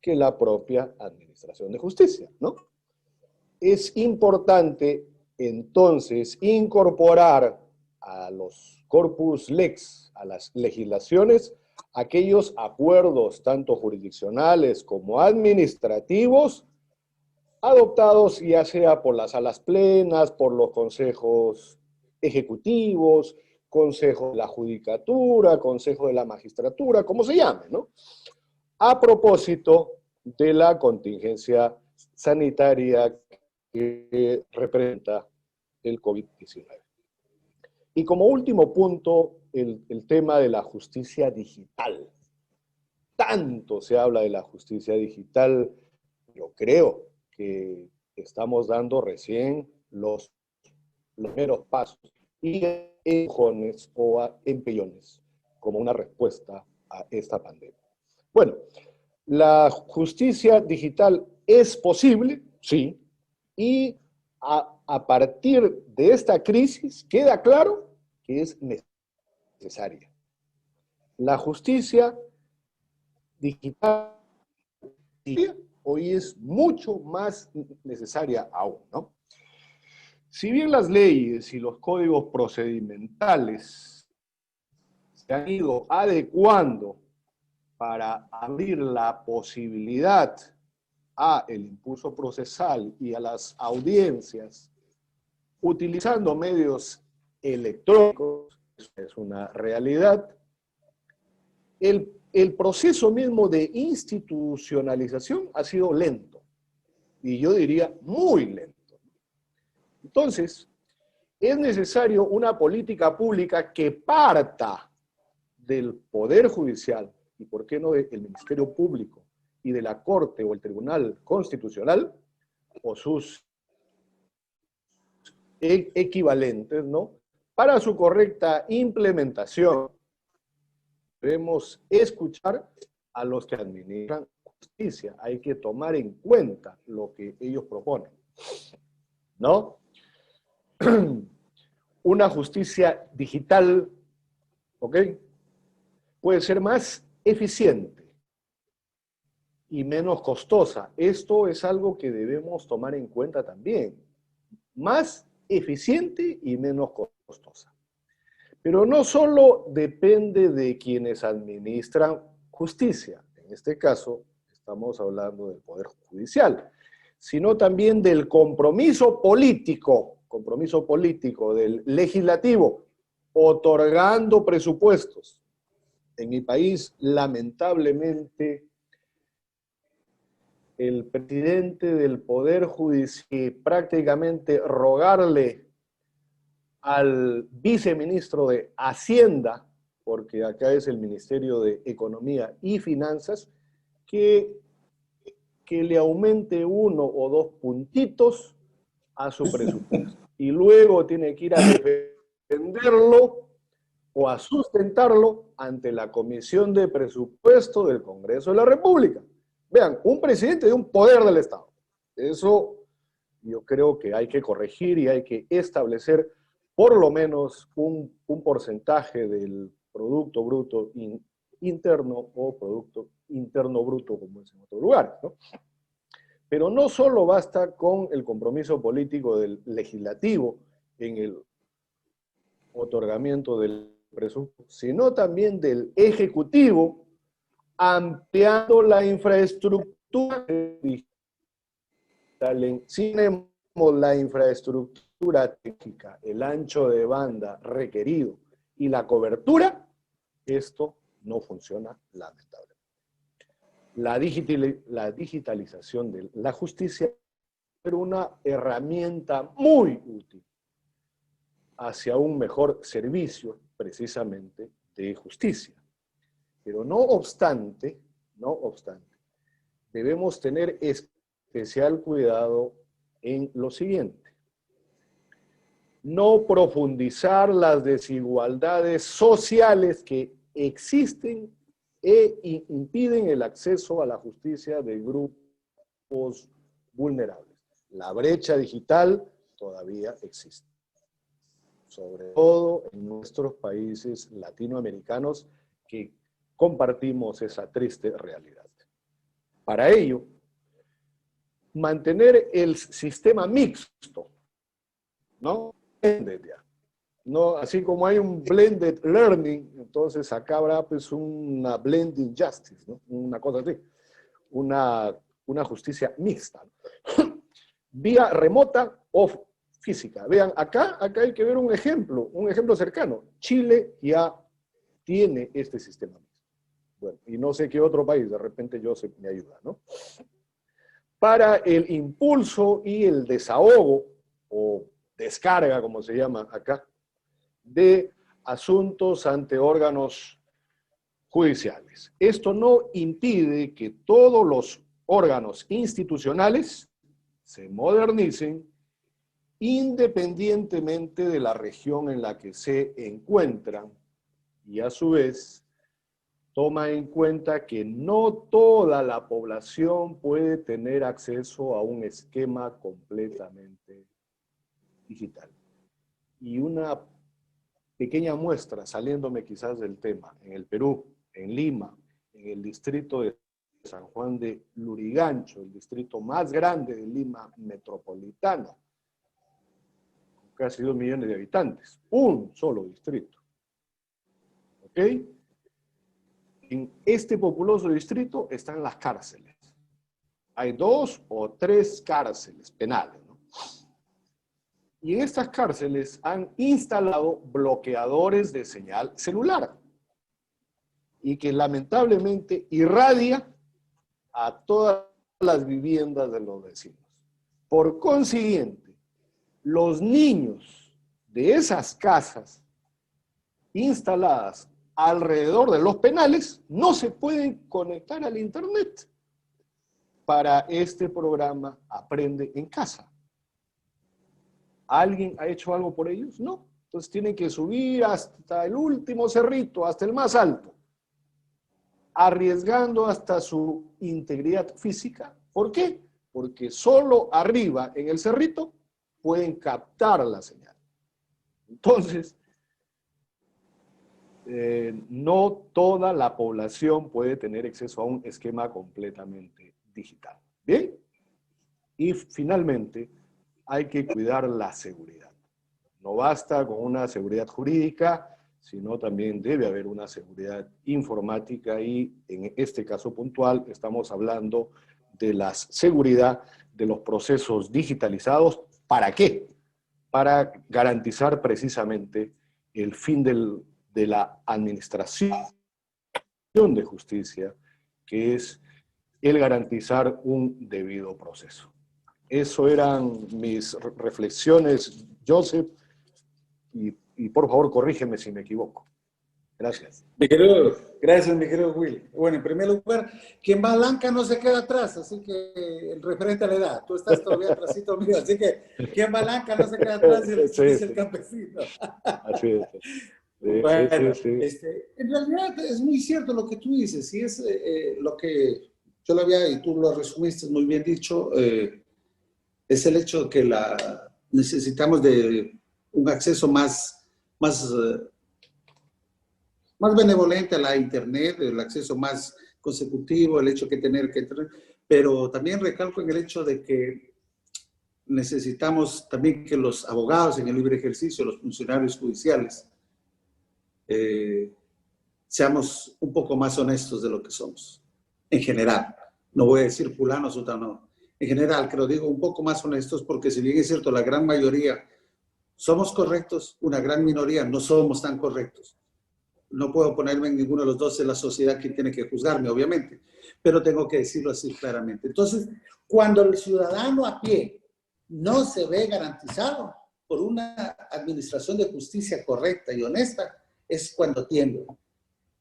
que la propia administración de justicia, ¿no? Es importante, entonces, incorporar a los corpus lex, a las legislaciones, aquellos acuerdos, tanto jurisdiccionales como administrativos, adoptados ya sea por las salas plenas, por los consejos ejecutivos, consejo de la judicatura, consejo de la magistratura, como se llame, ¿no? A propósito de la contingencia sanitaria que representa el COVID-19. Y como último punto, el tema de la justicia digital. Tanto se habla de la justicia digital, yo creo que estamos dando recién los primeros pasos y empujones o empellones como una respuesta a esta pandemia. Bueno, la justicia digital es posible, sí, y a partir de esta crisis queda claro que es necesaria. La justicia digital hoy es mucho más necesaria aún, ¿no? Si bien las leyes y los códigos procedimentales se han ido adecuando para abrir la posibilidad a el impulso procesal y a las audiencias utilizando medios electrónicos, es una realidad, el proceso mismo de institucionalización ha sido lento, y yo diría muy lento. Entonces, es necesario una política pública que parta del Poder Judicial, y por qué no del Ministerio Público, y de la Corte o el Tribunal Constitucional, o sus equivalentes, ¿no? Para su correcta implementación, debemos escuchar a los que administran justicia. Hay que tomar en cuenta lo que ellos proponen, ¿no? Una justicia digital, ¿ok?, puede ser más eficiente y menos costosa. Esto es algo que debemos tomar en cuenta también. Más eficiente y menos costosa. Pero no solo depende de quienes administran justicia, en este caso estamos hablando del Poder Judicial, sino también del compromiso político del legislativo, otorgando presupuestos. En mi país, lamentablemente, el presidente del Poder Judicial prácticamente rogarle al viceministro de Hacienda, porque acá es el Ministerio de Economía y Finanzas, que le aumente 1 o 2 puntitos a su presupuesto. Y luego tiene que ir a defenderlo o a sustentarlo ante la Comisión de Presupuesto del Congreso de la República. Vean, un presidente de un poder del Estado. Eso yo creo que hay que corregir y hay que establecer por lo menos un porcentaje del Producto Bruto Interno o Producto Interno Bruto, como es en otro lugar, ¿no? Pero no solo basta con el compromiso político del legislativo en el otorgamiento del presupuesto, sino también del ejecutivo, ampliando la infraestructura digital. Si tenemos la infraestructura técnica, el ancho de banda requerido y la cobertura, esto no funciona lamentablemente. La digitalización de la justicia es una herramienta muy útil hacia un mejor servicio, precisamente, de justicia. Pero no obstante, debemos tener especial cuidado en lo siguiente. No profundizar las desigualdades sociales que existen e impiden el acceso a la justicia de grupos vulnerables. La brecha digital todavía existe, sobre todo en nuestros países latinoamericanos que compartimos esa triste realidad. Para ello, mantener el sistema mixto, ¿no? No, así como hay un blended learning, entonces acá habrá pues una blended justice, ¿no? Una cosa así, una justicia mixta, ¿no? vía remota o física. Vean, acá hay que ver un ejemplo cercano. Chile ya tiene este sistema. Bueno, y no sé qué otro país, de repente Joseph me ayuda, ¿no? Para el impulso y el desahogo, o descarga, como se llama acá, de asuntos ante órganos judiciales. Esto no impide que todos los órganos institucionales se modernicen independientemente de la región en la que se encuentran, y a su vez toma en cuenta que no toda la población puede tener acceso a un esquema completamente digital. Y una pequeña muestra, saliéndome quizás del tema, en el Perú, en Lima, en el distrito de San Juan de Lurigancho, el distrito más grande de Lima metropolitana, con casi 2 millones de habitantes, un solo distrito. ¿Ok? En este populoso distrito están las cárceles. Hay 2 o 3 cárceles penales, ¿no? Y en estas cárceles han instalado bloqueadores de señal celular y que lamentablemente irradia a todas las viviendas de los vecinos. Por consiguiente, los niños de esas casas instaladas alrededor de los penales no se pueden conectar al internet para este programa Aprende en Casa. ¿Alguien ha hecho algo por ellos? No. Entonces tienen que subir hasta el último cerrito, hasta el más alto, arriesgando hasta su integridad física. ¿Por qué? Porque solo arriba, en el cerrito, pueden captar la señal. Entonces, no toda la población puede tener acceso a un esquema completamente digital. ¿Bien? Y finalmente, hay que cuidar la seguridad. No basta con una seguridad jurídica, sino también debe haber una seguridad informática y en este caso puntual estamos hablando de la seguridad de los procesos digitalizados. ¿Para qué? Para garantizar precisamente el fin de la administración de justicia, que es el garantizar un debido proceso. Eso eran mis reflexiones, Joseph, y por favor corrígeme si me equivoco. Gracias. Gracias, mi querido Will. Bueno, en primer lugar, quien va blanca no se queda atrás, así que el referente a la edad, tú estás todavía atrásito mío, así que quien va blanca no se queda atrás, dice el campesino. Así es. Bueno, Sí. En realidad es muy cierto lo que tú dices, y es lo que yo lo había, y tú lo resumiste muy bien dicho, es el hecho de que necesitamos de un acceso más benevolente a la Internet, el acceso más consecutivo, el hecho que tener que... Pero también recalco en el hecho de que necesitamos también que los abogados en el libre ejercicio, los funcionarios judiciales, seamos un poco más honestos de lo que somos, en general. No voy a decir fulano, sutano. En general, que lo digo un poco más honestos, porque si bien es cierto, la gran mayoría somos correctos, una gran minoría no somos tan correctos. No puedo ponerme en ninguno de los dos, en la sociedad quien tiene que juzgarme, obviamente, pero tengo que decirlo así claramente. Entonces, cuando el ciudadano a pie no se ve garantizado por una administración de justicia correcta y honesta, es cuando tiembla.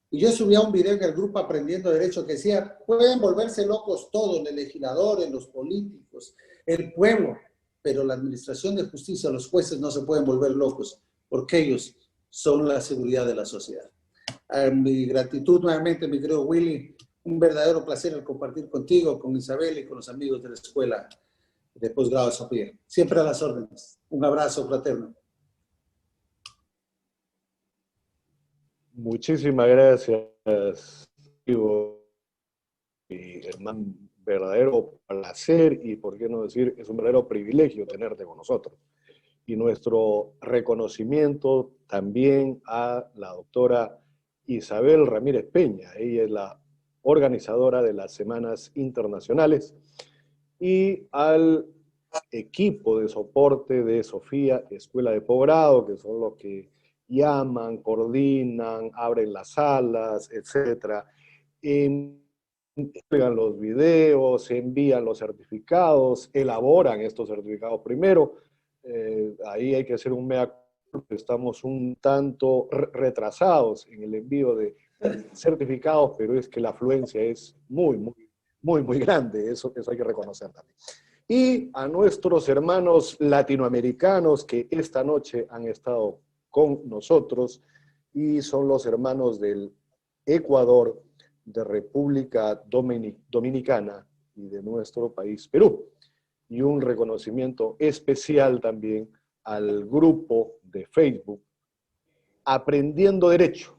Y yo subía un video en el grupo Aprendiendo Derecho que decía, pueden volverse locos todos, el legislador, los políticos, el pueblo, pero la administración de justicia, los jueces no se pueden volver locos, porque ellos son la seguridad de la sociedad. Mi gratitud nuevamente, mi querido Willy, un verdadero placer el compartir contigo, con Isabel y con los amigos de la Escuela de Posgrado Sofía. Siempre a las órdenes. Un abrazo fraterno. Muchísimas gracias, Ivo y Hernán. Verdadero placer y, por qué no decir, es un verdadero privilegio tenerte con nosotros. Y nuestro reconocimiento también a la doctora Isabel Ramírez Peña. Ella es la organizadora de las Semanas Internacionales, y al equipo de soporte de Sofía Escuela de Posgrado, que son los que llaman, coordinan, abren las salas, etc. Entregan los videos, envían los certificados, elaboran estos certificados primero. Ahí hay que hacer un mea culpa, estamos un tanto retrasados en el envío de certificados, pero es que la afluencia es muy grande, eso hay que reconocer también. Y a nuestros hermanos latinoamericanos que esta noche han estado con nosotros, y son los hermanos del Ecuador, de República Dominicana y de nuestro país, Perú. Y un reconocimiento especial también al grupo de Facebook Aprendiendo Derecho,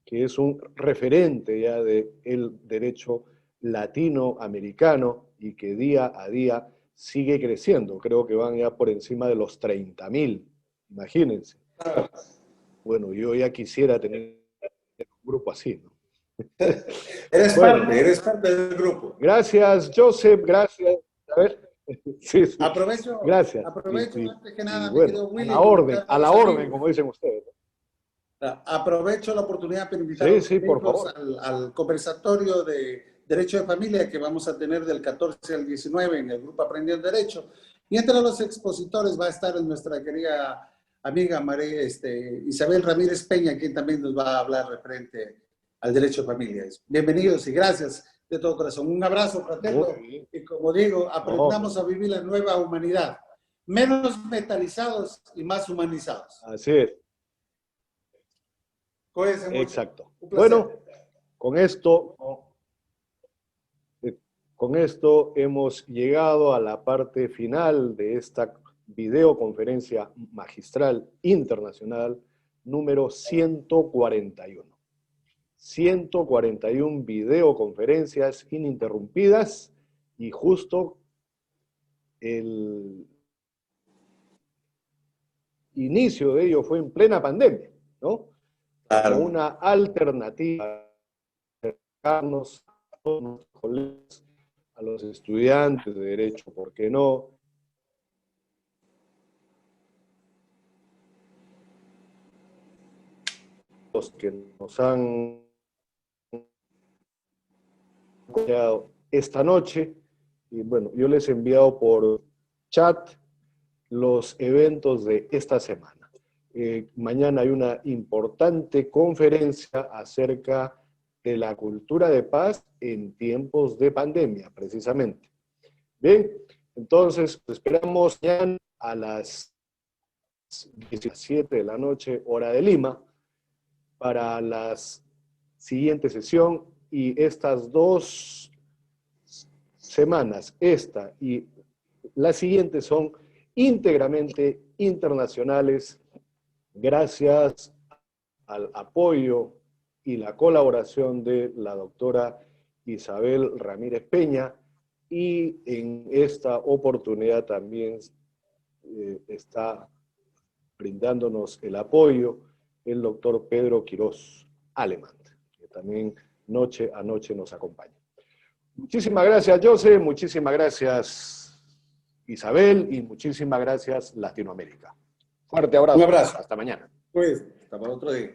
que es un referente ya del derecho latinoamericano y que día a día sigue creciendo. Creo que van ya por encima de los 30.000, imagínense. Bueno, yo ya quisiera tener un grupo así, ¿no? Eres parte del grupo. Gracias, Joseph, gracias. A ver. Sí. Aprovecho, gracias. antes que nada, mi bueno, querido Willy, a la orden, como dicen ustedes. Aprovecho la oportunidad para invitar a los por favor. al conversatorio de Derecho de Familia que vamos a tener del 14 al 19 en el grupo Aprendiendo Derecho. Y entre los expositores va a estar nuestra querida amiga María, Isabel Ramírez Peña, quien también nos va a hablar referente al derecho de familia. Bienvenidos y gracias de todo corazón. Un abrazo fraterno y, como digo, aprendamos a vivir la nueva humanidad. Menos metalizados y más humanizados. Así es. Cuídense mucho. Exacto. Bueno, con esto hemos llegado a la parte final de esta videoconferencia magistral internacional número 141. 141 videoconferencias ininterrumpidas y justo el inicio de ello fue en plena pandemia, ¿no? Claro. Como una alternativa a acercarnos a todos nuestros colegas, a los estudiantes de Derecho, ¿por qué no? Los que nos han acompañado esta noche, y bueno, yo les he enviado por chat los eventos de esta semana. Mañana hay una importante conferencia acerca de la cultura de paz en tiempos de pandemia, precisamente. Bien, entonces esperamos mañana a las 17 de la noche, hora de Lima, para la siguiente sesión, y estas 2 semanas, esta y la siguiente, son íntegramente internacionales, gracias al apoyo y la colaboración de la doctora Isabel Ramírez Peña, y en esta oportunidad también está brindándonos el apoyo el doctor Pedro Quirós Alemán, que también noche a noche nos acompaña. Muchísimas gracias, José, muchísimas gracias, Isabel, y muchísimas gracias, Latinoamérica. Fuerte abrazo. Un abrazo. Hasta mañana. Pues, hasta para otro día.